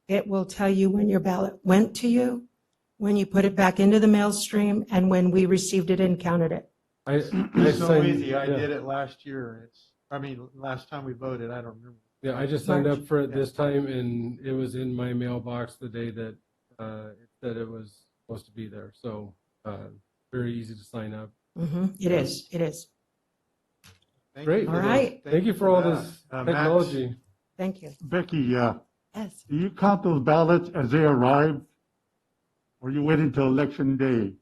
S12: It will tell you when your ballot went to you, when you put it back into the mail stream, and when we received it and counted it.
S9: I
S1: It's so
S9: signed-
S1: easy. I
S9: yeah.
S1: did it last year. Last time we voted, I don't remember.
S9: Yeah, I just signed up for it
S1: Yeah.
S9: this time, and it was in my mailbox the day that it said it was supposed to be there. So very easy to sign up.
S12: It is, it is.
S1: Thank
S9: Great.
S1: you for
S12: All
S1: that.
S12: right.
S9: Thank you for all
S1: that.
S9: this
S1: Max?
S9: technology.
S12: Thank you.
S13: Becky,
S12: Yes.
S13: do you count those ballots as they arrive? or you wait until election day?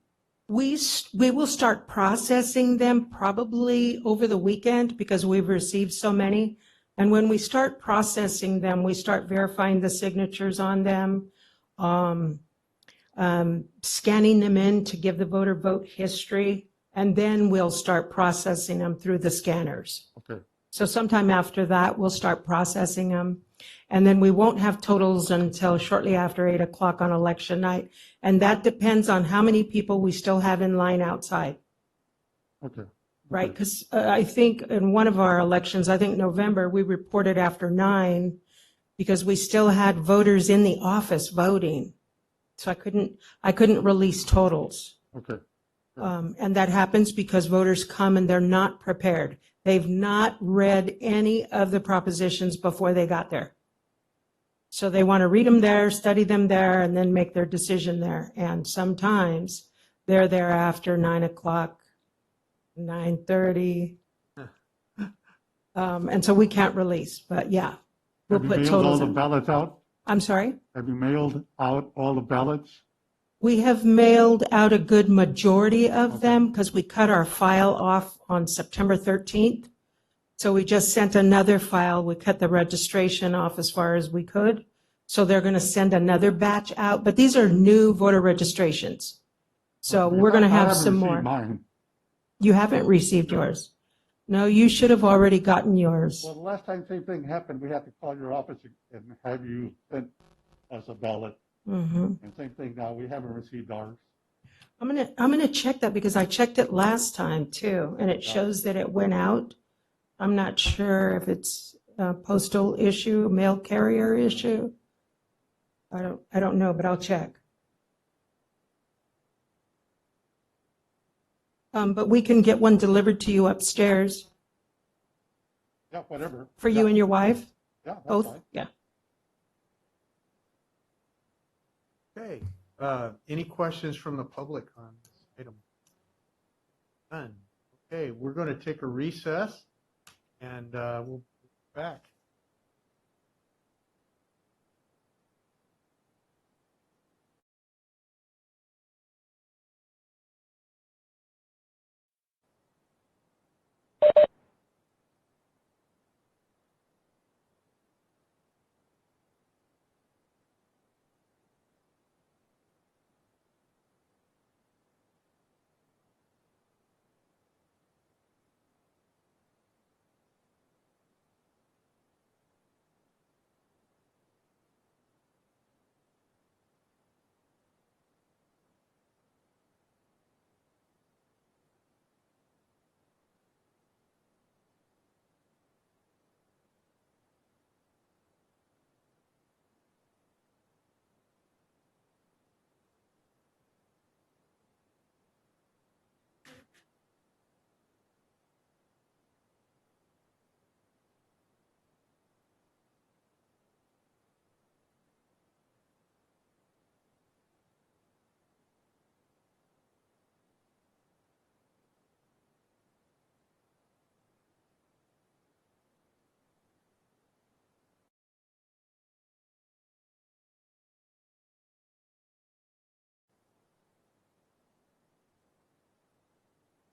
S12: We will start processing them probably over the weekend because we've received so many. And when we start processing them, we start verifying the signatures on them, scanning them in to give the voter vote history, and then we'll start processing them through the scanners.
S13: Okay.
S12: So sometime after that, we'll start processing them. And then we won't have totals until shortly after 8 o'clock on election night. And that depends on how many people we still have in line outside,
S13: Okay.
S12: right? Because I think in one of our elections, I think November, we reported after 9 because we still had voters in the office voting. So I couldn't release totals.
S13: Okay.
S12: And that happens because voters come and they're not prepared. They've not read any of the propositions before they got there. So they want to read them there, study them there, and then make their decision there. And sometimes they're there after 9 o'clock, 9:30. And so we can't release, but yeah, we'll
S13: Have you
S12: put
S13: mailed all
S12: totals
S13: the
S12: in.
S13: ballots out?
S12: I'm sorry?
S13: Have you mailed out all the ballots?
S12: We have mailed out a good majority of them because we cut our file off on September 13th. So we just sent another file. We cut the registration off as far as we could. So they're going to send another batch out, but these are new voter registrations. So we're going to have some
S13: I
S12: more.
S13: haven't received mine.
S12: You haven't received yours? No, you should have already gotten yours.
S13: Well, the last time same thing happened, we had to call your office and have you send us a ballot.
S12: Mhm.
S13: And same thing now, we haven't received ours.
S12: I'm gonna check that because I checked it last time too, and it shows that it went out. I'm not sure if it's a postal issue, mail carrier issue. I don't know, but I'll check. But we can get one delivered to you upstairs
S13: Yeah, whatever.
S12: for you and your wife,
S13: Yeah, that's
S12: both?
S13: fine.
S12: Yeah.
S1: Okay, any questions from the public on this item? None. Okay, we're going to take a recess and we'll be back.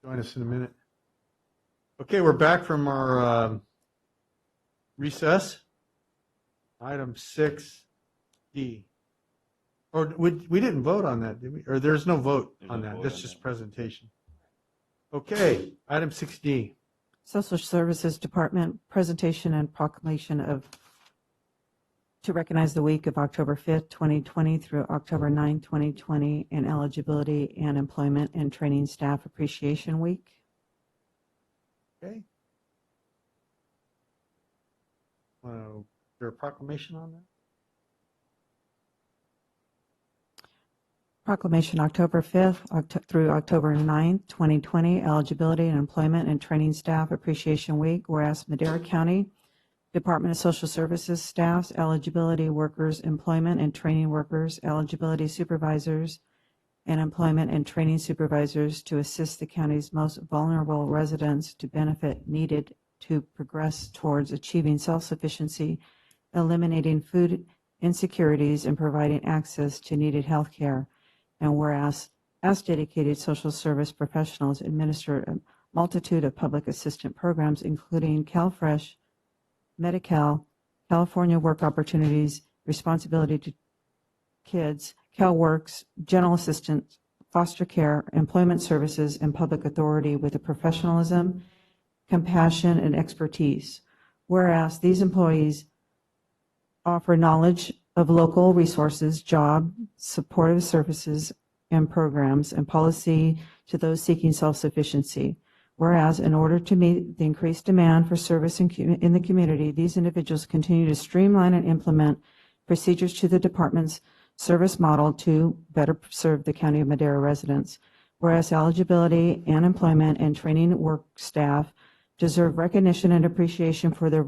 S1: Join us in a minute. Okay, we're back from our recess. Item 6D. Or we didn't vote on that, did we? Or there's no vote on that. That's just presentation. Okay, item 6D.
S5: Social Services Department presentation and proclamation to recognize the week of October 5th, 2020 through October 9th, 2020, and eligibility and employment and training staff appreciation week.
S1: Okay. Is there a proclamation on that?
S5: Proclamation October 5th through October 9th, 2020, eligibility and employment and training staff appreciation week. Whereas Madera County Department of Social Services staffs, eligibility workers, employment and training workers, eligibility supervisors, and employment and training supervisors to assist the county's most vulnerable residents to benefit needed to progress towards achieving self-sufficiency, eliminating food insecurities, and providing access to needed health care. And whereas, as dedicated social service professionals administer a multitude of public assistant programs, including CalFresh, Medi-Cal, California Work Opportunities, Responsibility to Kids, CalWorks, General Assistance, Foster Care, Employment Services, and Public Authority with a professionalism, compassion, and expertise. Whereas these employees offer knowledge of local resources, job, supportive services, and programs, and policy to those seeking self-sufficiency. Whereas, in order to meet the increased demand for service in the community, these individuals continue to streamline and implement procedures to the department's service model to better serve the County of Madera residents. Whereas eligibility and employment and training work staff deserve recognition and appreciation for their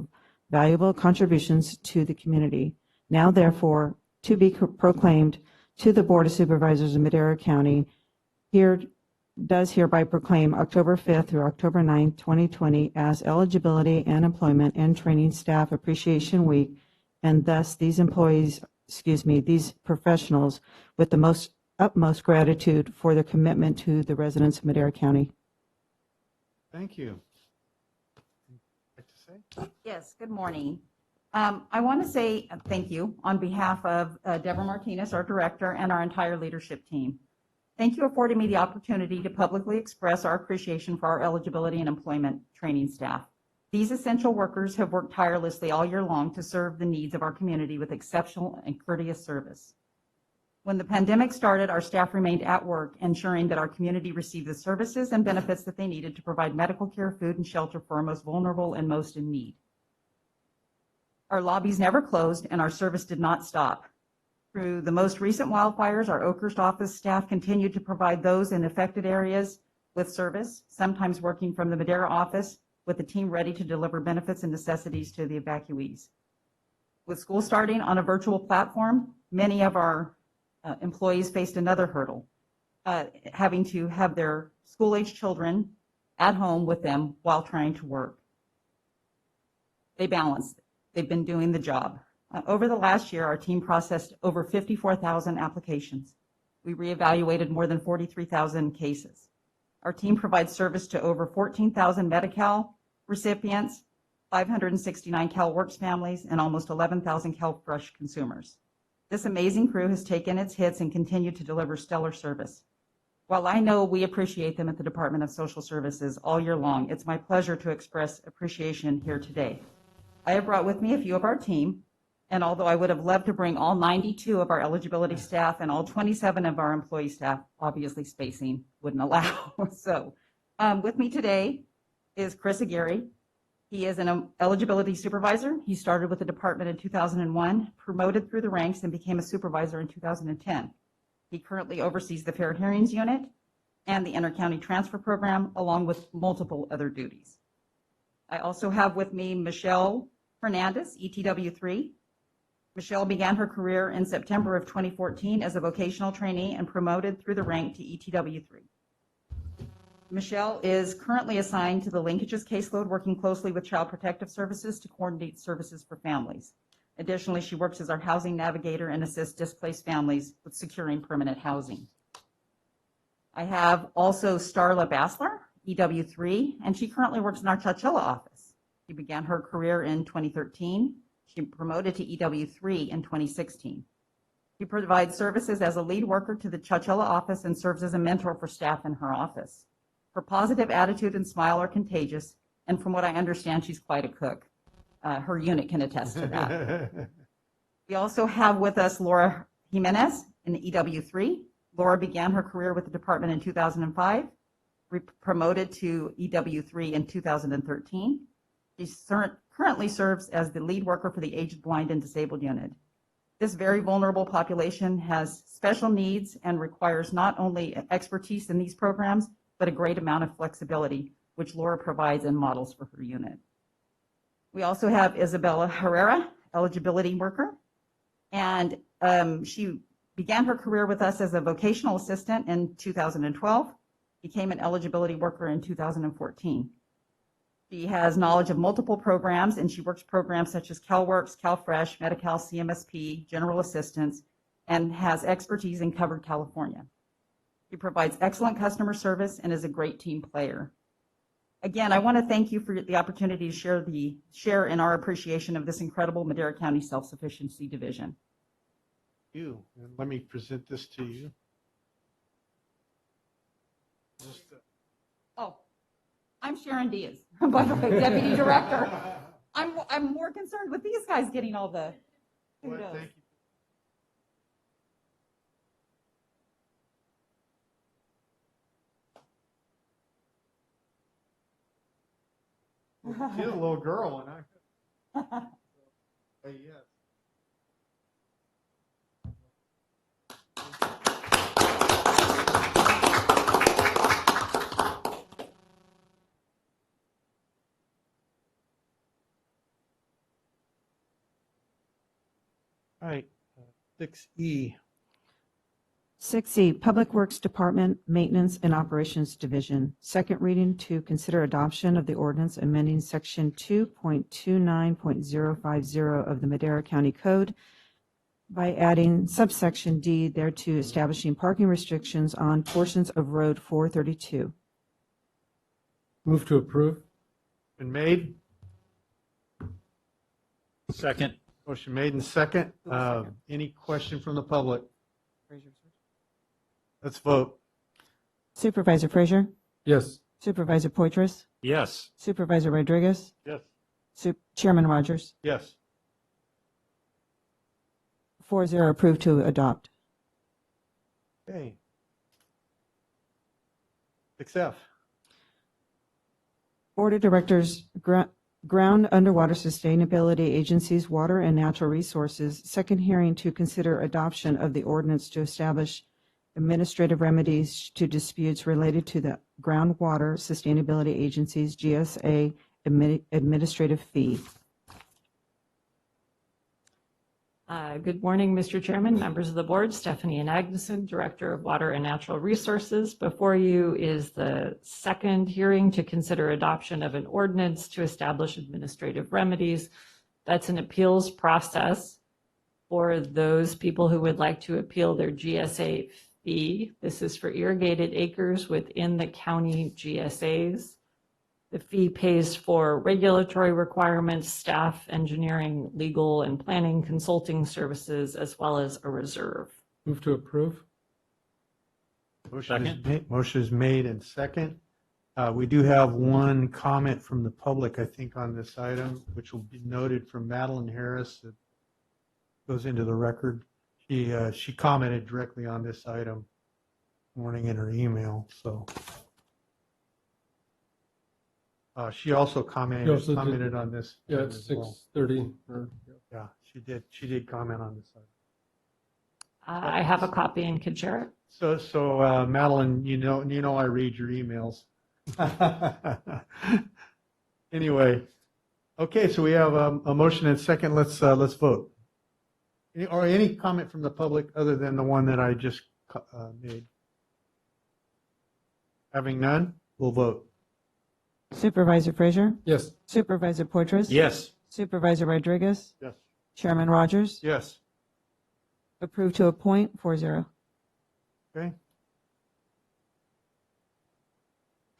S5: valuable contributions to the community. Now, therefore, to be proclaimed to the Board of Supervisors of Madera County, does hereby proclaim October 5th through October 9th, 2020 as Eligibility and Employment and Training Staff Appreciation Week, and thus these professionals with the utmost gratitude for their commitment to the residents of Madera County.
S1: Thank you. Like to say?
S14: Yes, good morning. I want to say thank you on behalf of Deborah Martinez, our director, and our entire leadership team. Thank you for affording me the opportunity to publicly express our appreciation for our eligibility and employment training staff. These essential workers have worked tirelessly all year long to serve the needs of our community with exceptional and courteous service. When the pandemic started, our staff remained at work, ensuring that our community received the services and benefits that they needed to provide medical care, food, and shelter for our most vulnerable and most in need. Our lobbies never closed, and our service did not stop. Through the most recent wildfires, our Oakhurst office staff continued to provide those in affected areas with service, sometimes working from the Madera office with a team ready to deliver benefits and necessities to the evacuees. With school starting on a virtual platform, many of our employees faced another hurdle, having to have their school-age children at home with them while trying to work. They balanced. They've been doing the job. Over the last year, our team processed over 54,000 applications. We reevaluated more than 43,000 cases. Our team provides service to over 14,000 Medi-Cal recipients, 569 CalWorks families, and almost 11,000 CalFresh consumers. This amazing crew has taken its hits and continued to deliver stellar service. While I know we appreciate them at the Department of Social Services all year long, it's my pleasure to express appreciation here today. I have brought with me a few of our team, and although I would have loved to bring all 92 of our eligibility staff and all 27 of our employee staff, obviously spacing wouldn't allow. So with me today is Chris Aguirre. He is an eligibility supervisor. He started with the department in 2001, promoted through the ranks, and became a supervisor in 2010. He currently oversees the Fair Hearings Unit and the Inter-County Transfer Program, along with multiple other duties. I also have with me Michelle Hernandez, ETW3. Michelle began her career in September of 2014 as a vocational trainee and promoted through the rank to ETW3. Michelle is currently assigned to the linkages caseload, working closely with Child Protective Services to coordinate services for families. Additionally, she works as our housing navigator and assists displaced families with securing permanent housing. I have also Starla Bassler, EW3, and she currently works in our Chowchilla office. She began her career in 2013. She promoted to EW3 in 2016. She provides services as a lead worker to the Chowchilla office and serves as a mentor for staff in her office. Her positive attitude and smile are contagious, and from what I understand, she's quite a cook. Her unit can attest to that. We also have with us Laura Jimenez in the EW3. Laura began her career with the department in 2005, promoted to EW3 in 2013. She currently serves as the lead worker for the Aged, Blind, and Disabled unit. This very vulnerable population has special needs and requires not only expertise in these programs, but a great amount of flexibility, which Laura provides and models for her unit. We also have Isabella Herrera, eligibility worker, and she began her career with us as a vocational assistant in 2012, became an eligibility worker in 2014. She has knowledge of multiple programs, and she works programs such as CalWorks, CalFresh, Medi-Cal, CMSP, General Assistance, and has expertise in covered California. He provides excellent customer service and is a great team player. Again, I want to thank you for the opportunity to share in our appreciation of this incredible Madera County Self-Sufficiency Division.
S1: You, and let me present this to you.
S14: Oh, I'm Sharon Diaz, by the way, Deputy Director. I'm more concerned with these guys getting all the kudos.
S1: Well, thank you. She's a little girl, and I. Yes. All right, 6E.
S5: 6E, Public Works Department Maintenance and Operations Division. Second reading to consider adoption of the ordinance amending Section 2.29.050 of the Madera County Code by adding subsection D thereto, establishing parking restrictions on portions of Road 432.
S9: Move to approve.
S1: Been made.
S4: Second.
S1: Motion made and second. Any question from the public? Let's vote.
S5: Supervisor Frazier,
S9: Yes.
S5: Supervisor Poitras,
S4: Yes.
S5: Supervisor Rodriguez,
S13: Yes.
S5: Chairman Rogers.
S1: Yes.
S5: 4-0 approved to adopt.
S1: Okay. 6F.
S5: Board of Directors, Ground Underwater Sustainability Agency's Water and Natural Resources, second hearing to consider adoption of the ordinance to establish administrative remedies to disputes related to the Groundwater Sustainability Agency's GSA administrative fee.
S15: Good morning, Mr. Chairman, members of the board. Stephanie Agneson, Director of Water and Natural Resources. Before you is the second hearing to consider adoption of an ordinance to establish administrative remedies. That's an appeals process for those people who would like to appeal their GSA fee. This is for irrigated acres within the county GSAs. The fee pays for regulatory requirements, staff, engineering, legal, and planning consulting services, as well as a reserve.
S9: Move to approve.
S1: Motion is made and second. We do have one comment from the public, I think, on this item, which will be noted from Madeline Harris. It goes into the record. She commented directly on this item morning in her email, so. She also commented on this.
S9: Yeah, it's
S1: as well.
S9: 6:30.
S1: Yeah, she did comment on this item.
S15: I have a copy and can share it.
S1: So Madeline, you know I read your emails. Anyway, okay, so we have a motion and second. Let's vote. Any comment from the public other than the one that I just made? Having none, we'll vote.
S5: Supervisor Frazier,
S9: Yes.
S5: Supervisor Poitras.
S4: Yes.
S5: Supervisor Rodriguez,
S13: Yes.
S5: Chairman Rogers.
S1: Yes.
S5: Approved to appoint, 4-0.
S1: Okay.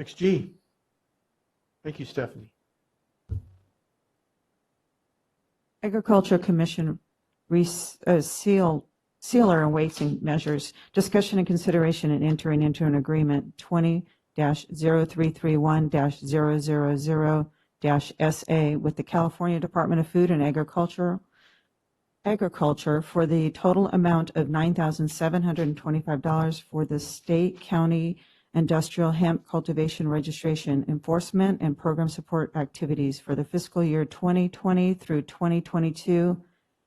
S1: 6G. Thank you, Stephanie.
S5: Agriculture Commission sealer and weighting measures. Discussion and consideration and entering into an agreement 20-0331-000-SA with the California Department of Food and Agriculture for the total amount of $9,725 for the state, county, industrial hemp cultivation registration, enforcement, and program support activities for the fiscal year 2020 through 2022,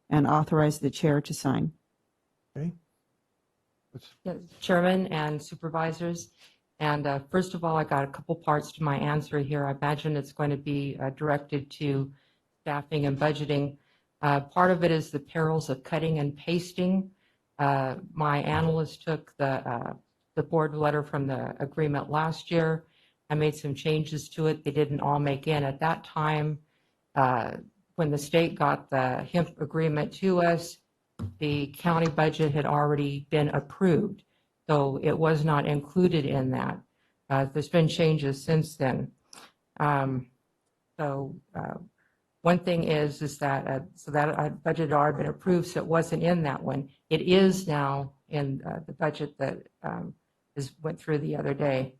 S5: and authorize the chair to sign.
S1: Okay.
S7: Yes, Chairman and supervisors. And first of all, I got a couple parts to my answer here. I imagine it's going to be directed to staffing and budgeting. Part of it is the perils of cutting and pasting. My analyst took the board letter from the agreement last year. I made some changes to it. They didn't all make in at that time. When the state got the hemp agreement to us, the county budget had already been approved. So it was not included in that. There's been changes since then. So one thing is that so that budget had already been approved, so it wasn't in that one. It is now in the budget that went through the other day.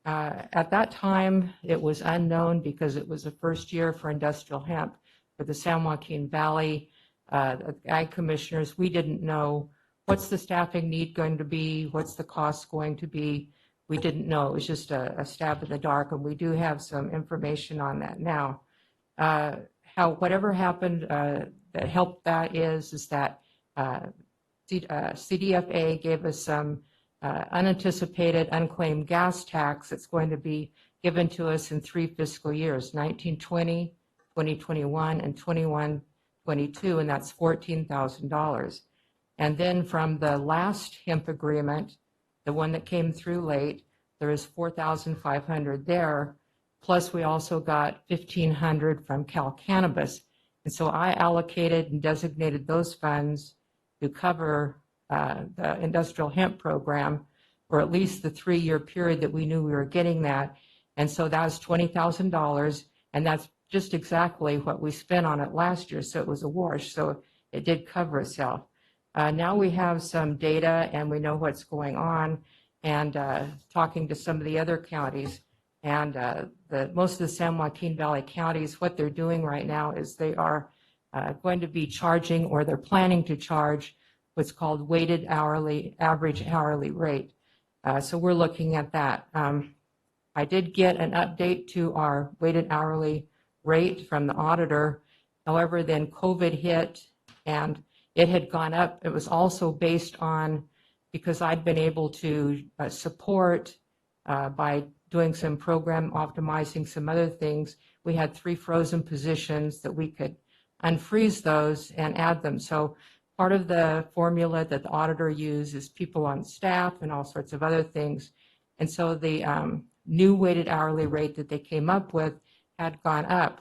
S7: At that time, it was unknown because it was the first year for industrial hemp for the San Joaquin Valley ag commissioners. We didn't know what's the staffing need going to be, what's the cost going to be. We didn't know. It was just a stab in the dark, and we do have some information on that now. Whatever happened that helped that is that CDFA gave us some unanticipated unclaimed gas tax that's going to be given to us in 3 fiscal years, 1920, 2021, and 21-22, and that's $14,000. And then from the last hemp agreement, the one that came through late, there is $4,500 there. Plus, we also got $1,500 from Cal Cannabis. And so I allocated and designated those funds to cover the industrial hemp program for at least the 3-year period that we knew we were getting that. And so that was $20,000, and that's just exactly what we spent on it last year. So it was a wash. So it did cover itself. Now we have some data and we know what's going on, and talking to some of the other counties. And most of the San Joaquin Valley counties, what they're doing right now is they are going to be charging, or they're planning to charge, what's called weighted average hourly rate. So we're looking at that. I did get an update to our weighted hourly rate from the auditor. However, then COVID hit and it had gone up. It was also based on, because I'd been able to support by doing some program optimizing, some other things. We had 3 frozen positions that we could unfreeze those and add them. So part of the formula that the auditor used is people on staff and all sorts of other things. And so the new weighted hourly rate that they came up with had gone up.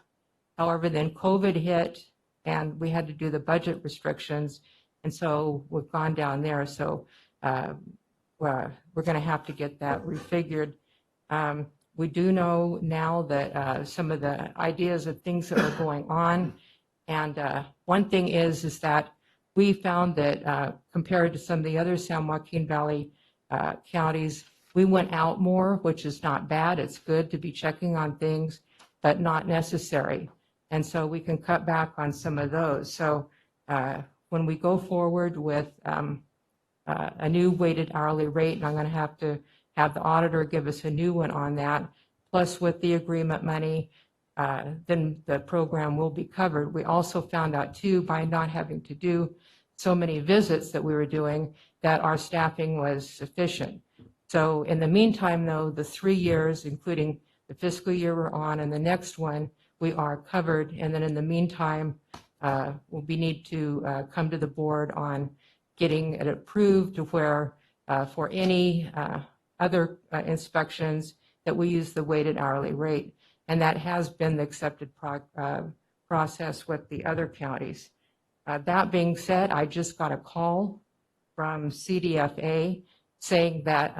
S7: However, then COVID hit and we had to do the budget restrictions. And so we've gone down there. So we're going to have to get that refigured. We do know now that some of the ideas of things that are going on. And one thing is that we found that compared to some of the other San Joaquin Valley counties, we went out more, which is not bad. It's good to be checking on things, but not necessary. And so we can cut back on some of those. So when we go forward with a new weighted hourly rate, and I'm going to have the auditor give us a new one on that, plus with the agreement money, then the program will be covered. We also found out too, by not having to do so many visits that we were doing, that our staffing was sufficient. So in the meantime, though, the 3 years, including the fiscal year we're on and the next one, we are covered. And then in the meantime, we need to come to the board on getting it approved to where for any other inspections that we use the weighted hourly rate. And that has been the accepted process with the other counties. That being said, I just got a call from CDFA saying that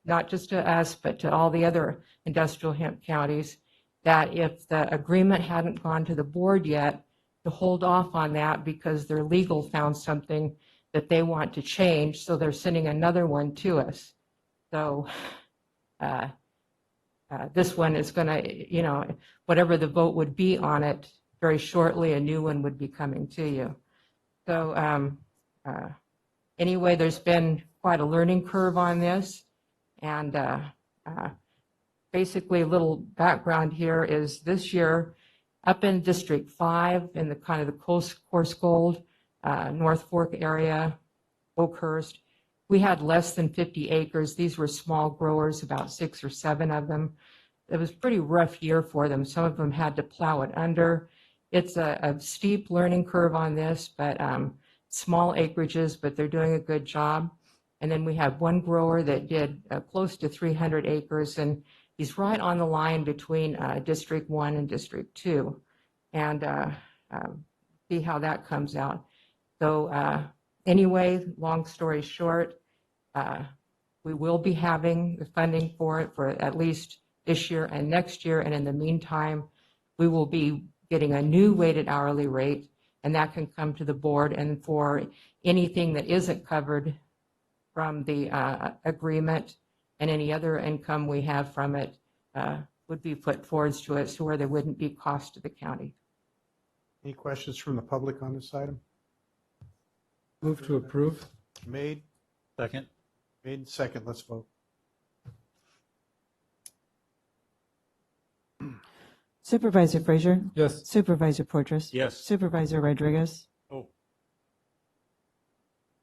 S7: not just to us, but to all the other industrial hemp counties, that if the agreement hadn't gone to the board yet, to hold off on that because their legal found something that they want to change. So they're sending another one to us. So this one is going to, whatever the vote would be on it, very shortly, a new one would be coming to you. So anyway, there's been quite a learning curve on this. And basically a little background here is this year up in District 5 in the kind of the Coarse Gold, North Fork area, Oakhurst, we had less than 50 acres. These were small growers, about 6 or 7 of them. It was a pretty rough year for them. Some of them had to plow it under. It's a steep learning curve on this, but small acreages, but they're doing a good job. And then we have one grower that did close to 300 acres, and he's right on the line between District 1 and District 2. And see how that comes out. So anyway, long story short, We will be having the funding for it for at least this year and next year. And in the meantime, we will be getting a new weighted hourly rate, and that can come to the board. And for anything that isn't covered from the agreement and any other income we have from it would be put forwards to it, so where there wouldn't be cost to the county.
S1: Any questions from the public on this item?
S9: Move to approve.
S1: Made,
S8: Second.
S1: made and second. Let's vote.
S5: Supervisor Frazier,
S9: Yes.
S5: Supervisor Portress,
S4: Yes.
S5: Supervisor Rodriguez,
S8: Oh.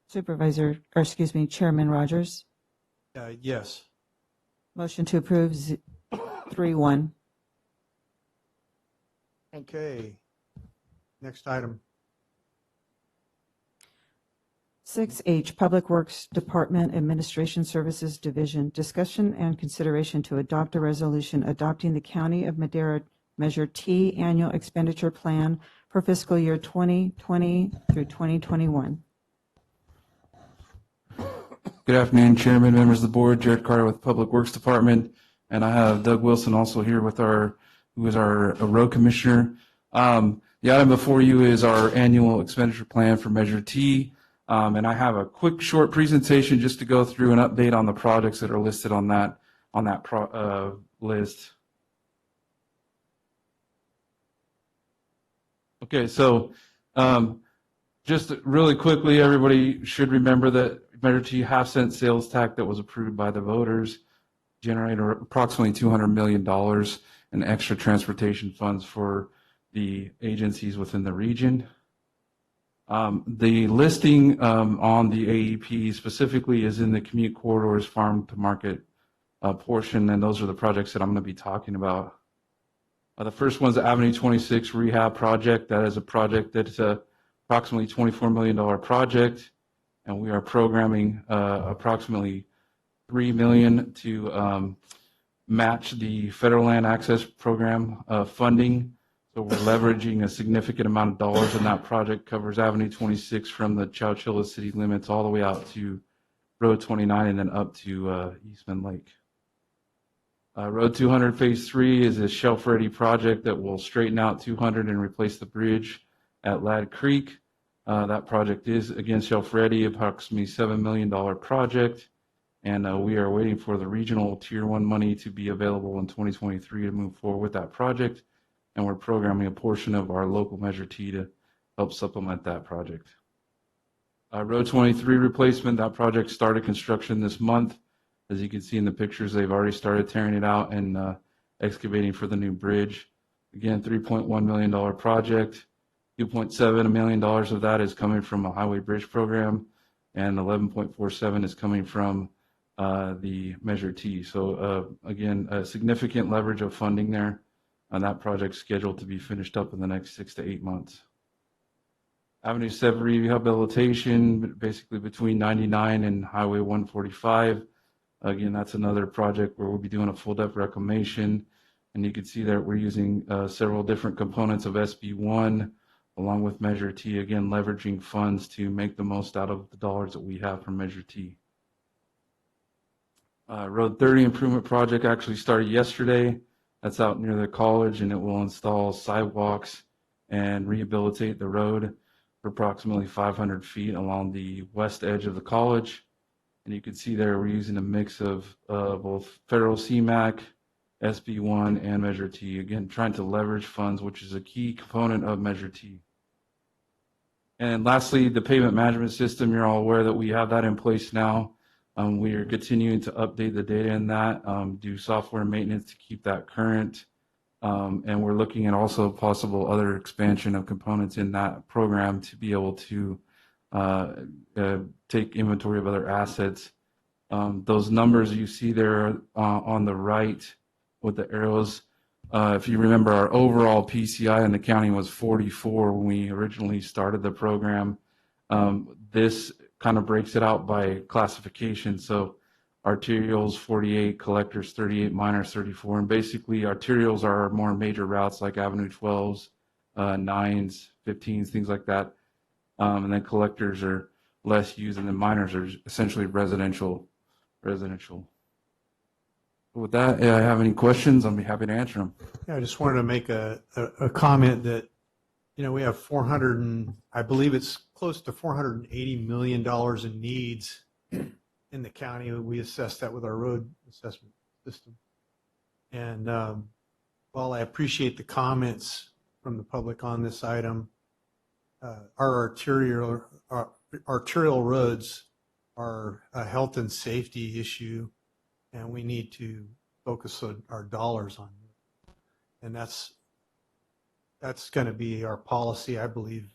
S5: Chairman Rogers.
S1: Yes.
S5: Motion to approve 3-1.
S1: Okay. Next item.
S5: 6H, Public Works Department Administration Services Division, discussion and consideration to adopt a resolution adopting the County of Madera Measure T Annual Expenditure Plan for fiscal year 2020 through 2021.
S16: Good afternoon, Chairman, members of the board. Jared Carter with Public Works Department, and I have Doug Wilson also here with who is our road commissioner. The item before you is our annual expenditure plan for Measure T, and I have a quick short presentation just to go through an update on the projects that are listed on that list. Okay, so just really quickly, everybody should remember that Measure T half-cent sales tax that was approved by the voters generated approximately $200 million in extra transportation funds for the agencies within the region. The listing on the AEP specifically is in the commute corridors, farm to market portion, and those are the projects that I'm going to be talking about. The first one's the Avenue 26 rehab project. That is a project that's approximately $24 million project, and we are programming approximately $3 million to match the Federal Land Access Program funding. So we're leveraging a significant amount of dollars, and that project covers Avenue 26 from the Chowchilla city limits all the way out to Road 29 and then up to Eastman Lake. Road 200 Phase 3 is a shelf-ready project that will straighten out 200 and replace the bridge at Ladd Creek. That project is, again, shelf-ready, approximately $7 million project, and we are waiting for the regional Tier 1 money to be available in 2023 to move forward with that project, and we're programming a portion of our local Measure T to help supplement that project. Road 23 replacement, that project started construction this month. As you can see in the pictures, they've already started tearing it out and excavating for the new bridge. Again, $3.1 million project. $2.7 million of that is coming from a highway bridge program, and 11.47 is coming from the Measure T. So again, a significant leverage of funding there, and that project's scheduled to be finished up in the next 6 to 8 months. Avenue 7 rehabilitation, basically between 99 and Highway 145. Again, that's another project where we'll be doing a full depth reclamation, and you can see that we're using several different components of SB1 along with Measure T, again, leveraging funds to make the most out of the dollars that we have from Measure T. Road 30 improvement project actually started yesterday. That's out near the college, and it will install sidewalks and rehabilitate the road for approximately 500 feet along the west edge of the college. And you can see there we're using a mix of both federal CMAQ, SB1, and Measure T. Again, trying to leverage funds, which is a key component of Measure T. And lastly, the pavement management system, you're all aware that we have that in place now. We are continuing to update the data in that, do software maintenance to keep that current. And we're looking at also possible other expansion of components in that program to be able to take inventory of other assets. Those numbers you see there on the right with the arrows, if you remember, our overall PCI in the county was 44 when we originally started the program. This kind of breaks it out by classification. So arterials 48, collectors 38, minors 34, and basically arterials are more major routes like Avenue 12s, 9s, 15s, things like that. And then collectors are less used, and then minors are essentially residential residential. With that, if I have any questions, I'll be happy to answer them.
S1: Yeah, I just wanted to make a comment that, we have 400 and I believe it's close to $480 million in needs in the county. We assess that with our road assessment system. And while I appreciate the comments from the public on this item, our arterial roads are a health and safety issue, and we need to focus our dollars on it. And that's going to be our policy, I believe,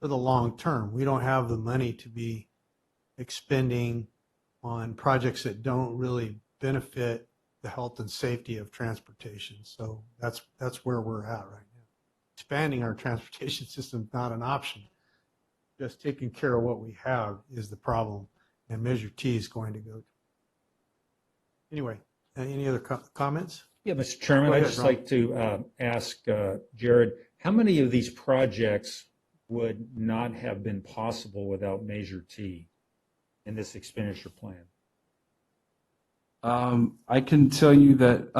S1: for the long term. We don't have the money to be expending on projects that don't really benefit the health and safety of transportation. So that's where we're at right now. Expanding our transportation system is not an option. Just taking care of what we have is the problem, and Measure T is going to go. Anyway, any other comments?
S4: Yeah, Mr. Chairman,
S1: Go
S4: I'd
S1: ahead,
S4: just
S1: Ron.
S4: like to ask Jared, how many of these projects would not have been possible without Measure T in this expenditure plan?
S16: I can tell you that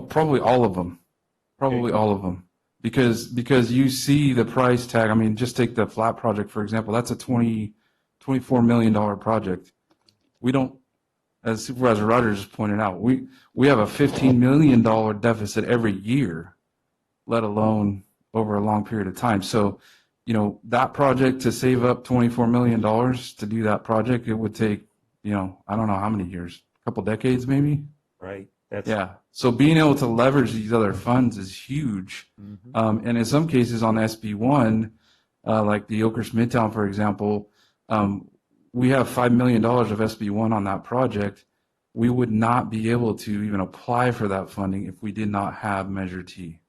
S16: probably all of them. Probably all of them. Because you see the price tag. I mean, just take the flat project, for example. That's a $24 million project. We don't, as Supervisor Rogers just pointed out, we have a $15 million deficit every year, let alone over a long period of time. So, that project, to save up $24 million to do that project, it would take, I don't know how many years, a couple decades maybe.
S4: Right.
S16: Yeah. So being able to leverage these other funds is huge. And in some cases on SB1, like the Oakhurst Midtown, for example, we have $5 million of SB1 on that project. We would not be able to even apply for that funding if we did not have Measure T,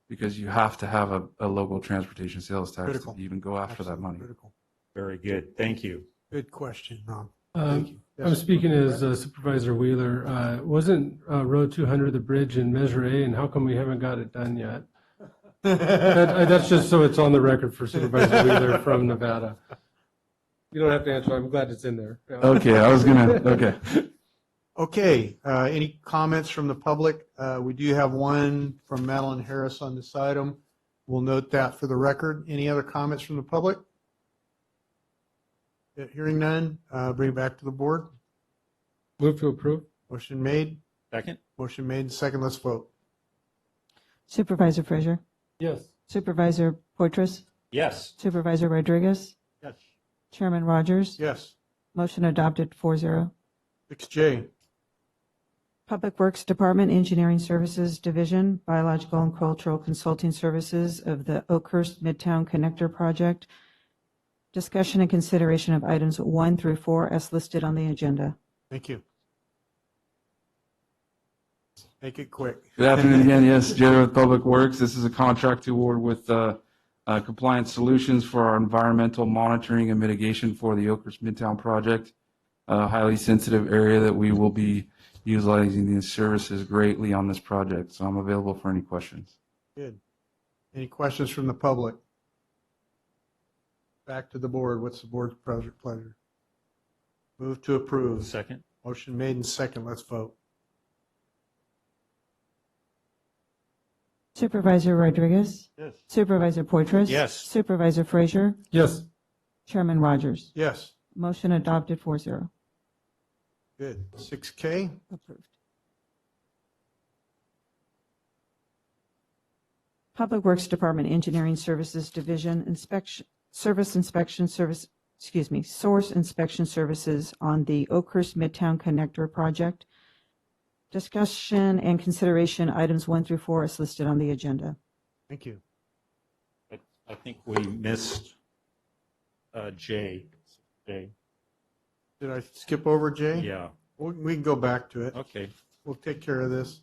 S16: because you have to have a local transportation sales tax
S1: Critical.
S16: to even go after
S1: Absolutely
S16: that money.
S1: critical.
S4: Very good. Thank you.
S1: Good question, Ron. Thank you.
S9: I'm
S1: Yes.
S9: speaking as Supervisor Wheeler. Wasn't Road 200 the bridge in Measure A, and how come we haven't got it done yet? That's just so it's on the record for Supervisor Wheeler from Nevada. You don't have to answer. I'm glad it's in there. Yeah.
S16: Okay, okay.
S1: Okay, any comments from the public? We do have one from Madeline Harris on this item. We'll note that for the record. Any other comments from the public? Hearing none, bring it back to the board.
S9: Move to approve.
S1: Motion made.
S4: Second?
S1: Motion made and second. Let's vote.
S5: Supervisor Frazier,
S9: Yes.
S5: Supervisor Poitras,
S4: Yes.
S5: Supervisor Rodriguez,
S13: Yes.
S5: Chairman Rogers.
S1: Yes.
S5: Motion adopted 4-0.
S1: 6J.
S5: Public Works Department Engineering Services Division, Biological and Cultural Consulting Services of the Oakhurst Midtown Connector Project. Discussion and consideration of items 1 through 4 as listed on the agenda.
S1: Thank you. Make it quick.
S16: Good afternoon again. Yes, Jared with Public Works. This is a contract award with Compliance Solutions for our environmental monitoring and mitigation for the Oakhurst Midtown project. A highly sensitive area that we will be utilizing these services greatly on this project. So I'm available for any questions.
S1: Good. Any questions from the public? Back to the board. What's the board's pleasure? Move to approve.
S4: Second?
S1: Motion made and second. Let's vote.
S5: Supervisor Rodriguez,
S13: Yes.
S5: Supervisor Poitras.
S4: Yes.
S5: Supervisor Frazier,
S9: Yes.
S5: Chairman Rogers.
S1: Yes.
S5: Motion adopted 4-0.
S1: Good. 6K.
S5: Approved. Public Works Department Engineering Services Division Source inspection services on the Oakhurst Midtown Connector project. Discussion and consideration items 1 through 4 as listed on the agenda.
S1: Thank you.
S4: I think we missed J. J.
S1: Did I skip over Jay?
S4: Yeah.
S1: We can go back to it.
S4: Okay.
S1: We'll take care of this.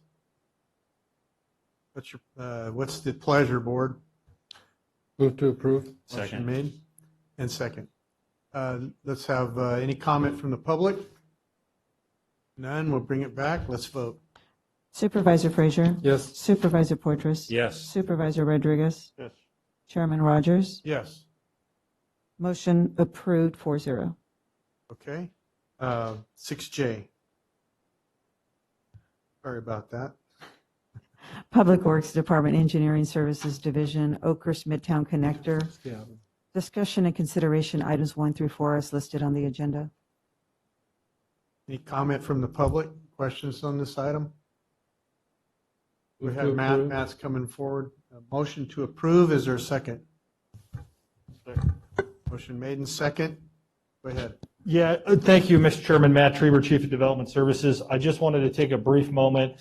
S1: What's the pleasure, board?
S9: Move to approve.
S1: Motion
S4: Second.
S1: made and second. Let's have any comment from the public? None. We'll bring it back. Let's vote.
S5: Supervisor Frazier,
S9: Yes.
S5: Supervisor Poitras.
S4: Yes.
S5: Supervisor Rodriguez,
S13: Yes.
S5: Chairman Rogers.
S1: Yes.
S5: Motion approved 4-0.
S1: Okay. 6J. Sorry about that.
S5: Public Works Department Engineering Services Division, Oakhurst Midtown Connector.
S9: Yeah.
S5: Discussion and consideration items 1 through 4 as listed on the agenda.
S1: Any comment from the public? Questions on this item? We
S9: Move
S1: have
S9: to
S1: Matt.
S9: approve.
S1: Matt's coming forward. A motion to approve. Is there a second? Motion made and second. Go ahead.
S17: Yeah, thank you, Mr. Chairman. Matt Trieber, Chief of Development Services. I just wanted to take a brief moment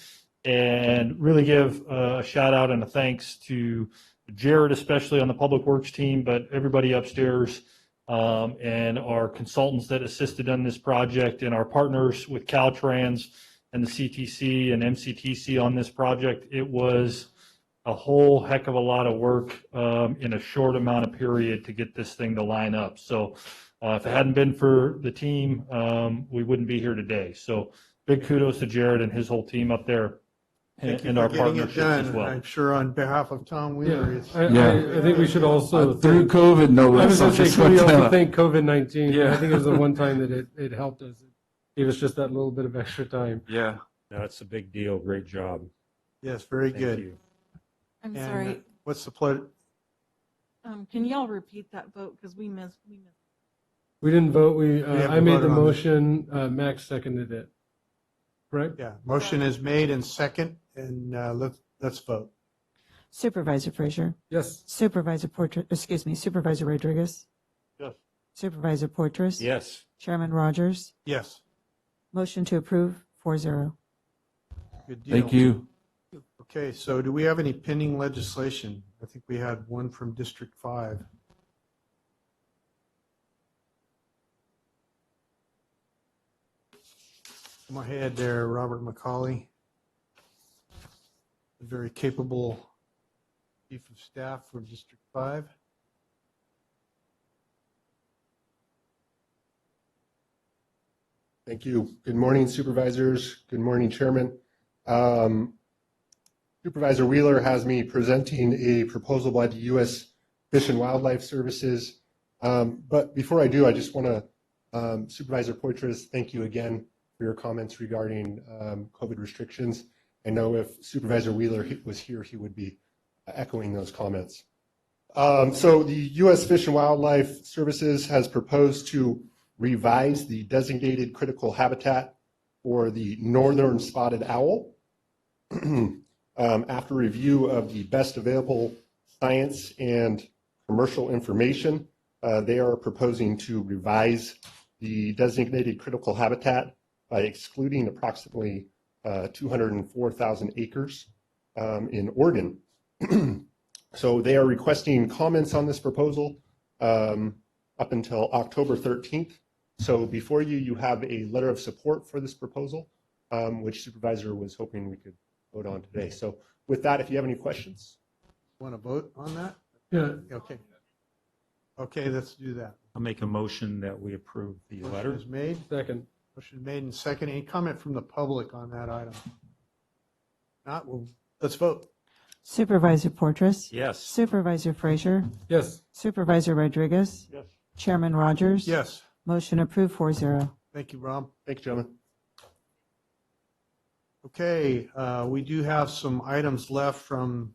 S17: and really give a shout out and a thanks to Jared, especially on the Public Works team, but everybody upstairs and our consultants that assisted on this project and our partners with Caltrans and the CTC and MCTC on this project. It was a whole heck of a lot of work in a short amount of period to get this thing to line up. So if it hadn't been for the team, we wouldn't be here today. So big kudos to Jared and his whole team up there and our partnerships as well.
S1: I'm sure on behalf of Tom Wheeler.
S9: I think we should also
S16: through COVID, no
S9: I was
S16: less.
S9: going to say, could we also thank COVID-19?
S16: Yeah.
S9: I think it was the one time that it helped us. It gave us just that little bit of extra time.
S16: Yeah.
S2: That's a big deal. Great job.
S1: Yes, very
S2: Thank
S1: good.
S2: you.
S18: I'm
S1: And,
S18: sorry.
S1: what's the pleasure?
S18: Can y'all repeat that vote? Because we missed.
S9: We didn't vote.
S1: haven't
S9: I made the
S1: voted on this.
S9: motion. Max seconded it. Correct?
S1: Yeah, motion is made and second, and let's vote.
S5: Supervisor Frazier.
S9: Yes.
S5: Supervisor Supervisor Rodriguez.
S13: Yes.
S5: Supervisor Portress.
S2: Yes.
S5: Chairman Rogers.
S1: Yes.
S5: Motion to approve 4-0.
S1: Good deal.
S16: Thank you.
S1: Okay, so do we have any pending legislation? I think we had one from District 5. Come ahead there, Robert McCauley. A very capable Chief of Staff for District 5.
S19: Thank you. Good morning, supervisors. Good morning, Chairman. Supervisor Wheeler has me presenting a proposal by the U.S. Fish and Wildlife Services. But before I do, I just want to, Supervisor Poitras, thank you again for your comments regarding COVID restrictions. I know if Supervisor Wheeler was here, he would be echoing those comments. So the U.S. Fish and Wildlife Services has proposed to revise the designated critical habitat for the northern spotted owl. After review of the best available science and commercial information, they are proposing to revise the designated critical habitat by excluding approximately 204,000 acres in Oregon. So they are requesting comments on this proposal up until October 13th. So before you, you have a letter of support for this proposal, which Supervisor was hoping we could vote on today. So with that, if you have any questions.
S1: Want to vote on that?
S9: Yeah.
S1: Okay. Okay, let's do that.
S2: I'll make a motion that we approve the
S1: Motion
S2: letter.
S1: is made.
S9: Second.
S1: Motion made and second. Any comment from the public on that item? Not, well, let's vote.
S5: Supervisor Portress.
S2: Yes.
S5: Supervisor Frazier.
S9: Yes.
S5: Supervisor Rodriguez.
S13: Yes.
S5: Chairman Rogers.
S1: Yes.
S5: Motion approved 4-0.
S1: Thank you, Rob.
S19: Thank you, gentlemen.
S1: Okay, we do have some items left from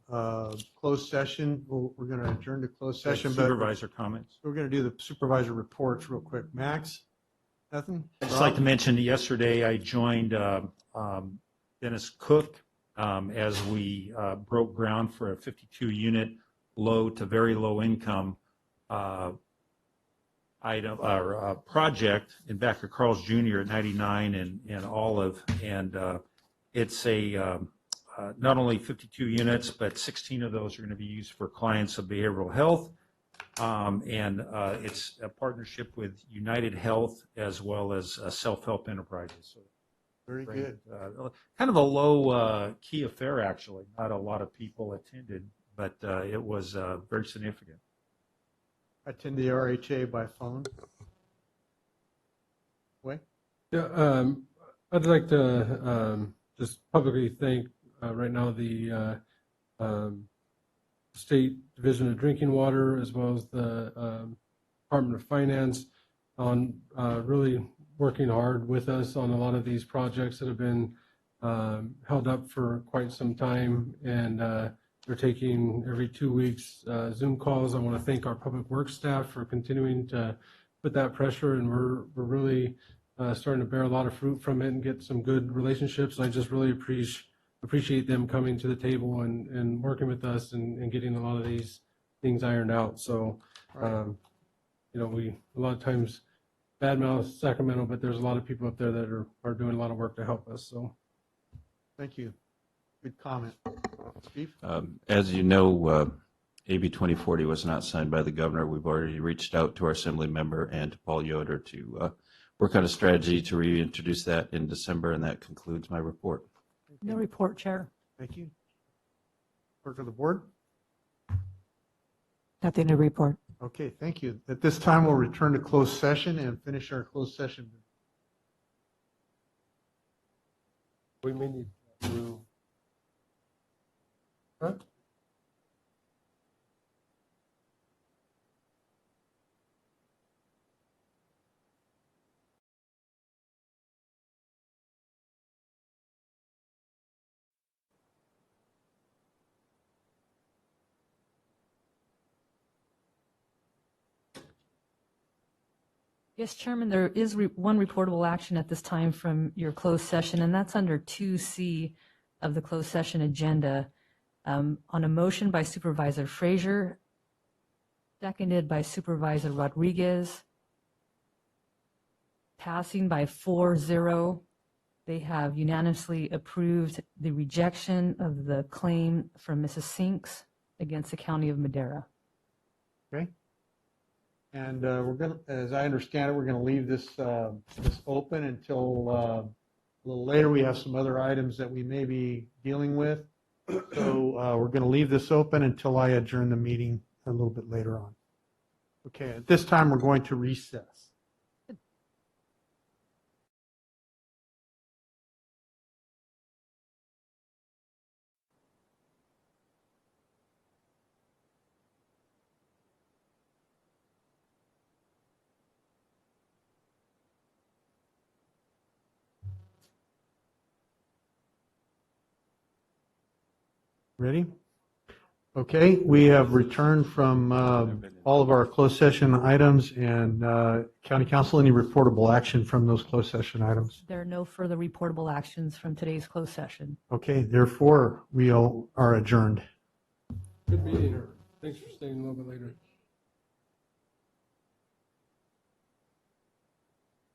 S1: closed session. We're going to adjourn to closed session, but
S2: Supervisor comments.
S1: we're going to do the supervisor reports real quick. Max? Nothing?
S2: I'd just like to mention that yesterday I joined Dennis Cook as we broke ground for a 52-unit low to very low income item or project in back of Carl's Jr. at 99 and Olive, and it's a not only 52 units, but 16 of those are going to be used for clients of behavioral health, and it's a partnership with United Health as well as Self-Help Enterprises. So
S1: Very
S2: great.
S1: good.
S2: Kind of a low key affair, actually. Not a lot of people attended, but it was very significant.
S1: I attend the RHA by phone. Wait.
S9: Yeah. I'd like to just publicly thank right now the State Division of Drinking Water as well as the Department of Finance on really working hard with us on a lot of these projects that have been held up for quite some time. And they're taking every 2 weeks Zoom calls. I want to thank our public works staff for continuing to put that pressure, and we're really starting to bear a lot of fruit from it and get some good relationships. I just really appreciate them coming to the table and working with us and getting a lot of these things ironed out. So, we a lot of times badmouth Sacramento, but there's a lot of people up there that are doing a lot of work to help us. So,
S1: Thank you. Good comment. Steve?
S11: As you know, AB 2040 was not signed by the governor. We've already reached out to our assembly member and to Paul Yoder to work on a strategy to reintroduce that in December, and that concludes my report.
S3: No report, Chair.
S1: Thank you. Clerk of the board?
S5: Nothing to report.
S1: Okay, thank you. At this time, we'll return to closed session and finish our closed session.
S9: we may need to. Huh?
S3: Yes, Chairman, there is one reportable action at this time from your closed session, and that's under 2C of the closed session agenda. On a motion by Supervisor Frazier, seconded by Supervisor Rodriguez, passing by 4-0, they have unanimously approved the rejection of the claim from Mrs. Sinks against the County of Madera.
S1: Okay. And we're going to, as I understand it, we're going to leave this open until a little later. We have some other items that we may be dealing with. So we're going to leave this open until I adjourn the meeting a little bit later on. Okay, at this time, we're going to recess. Ready? Okay, we have returned from all of our closed session items, and County Council, any reportable action from those closed session items?
S3: There are no further reportable actions from today's closed session.
S1: Okay, therefore, we all are adjourned.
S9: Good meeting her. Thanks for staying a little bit later.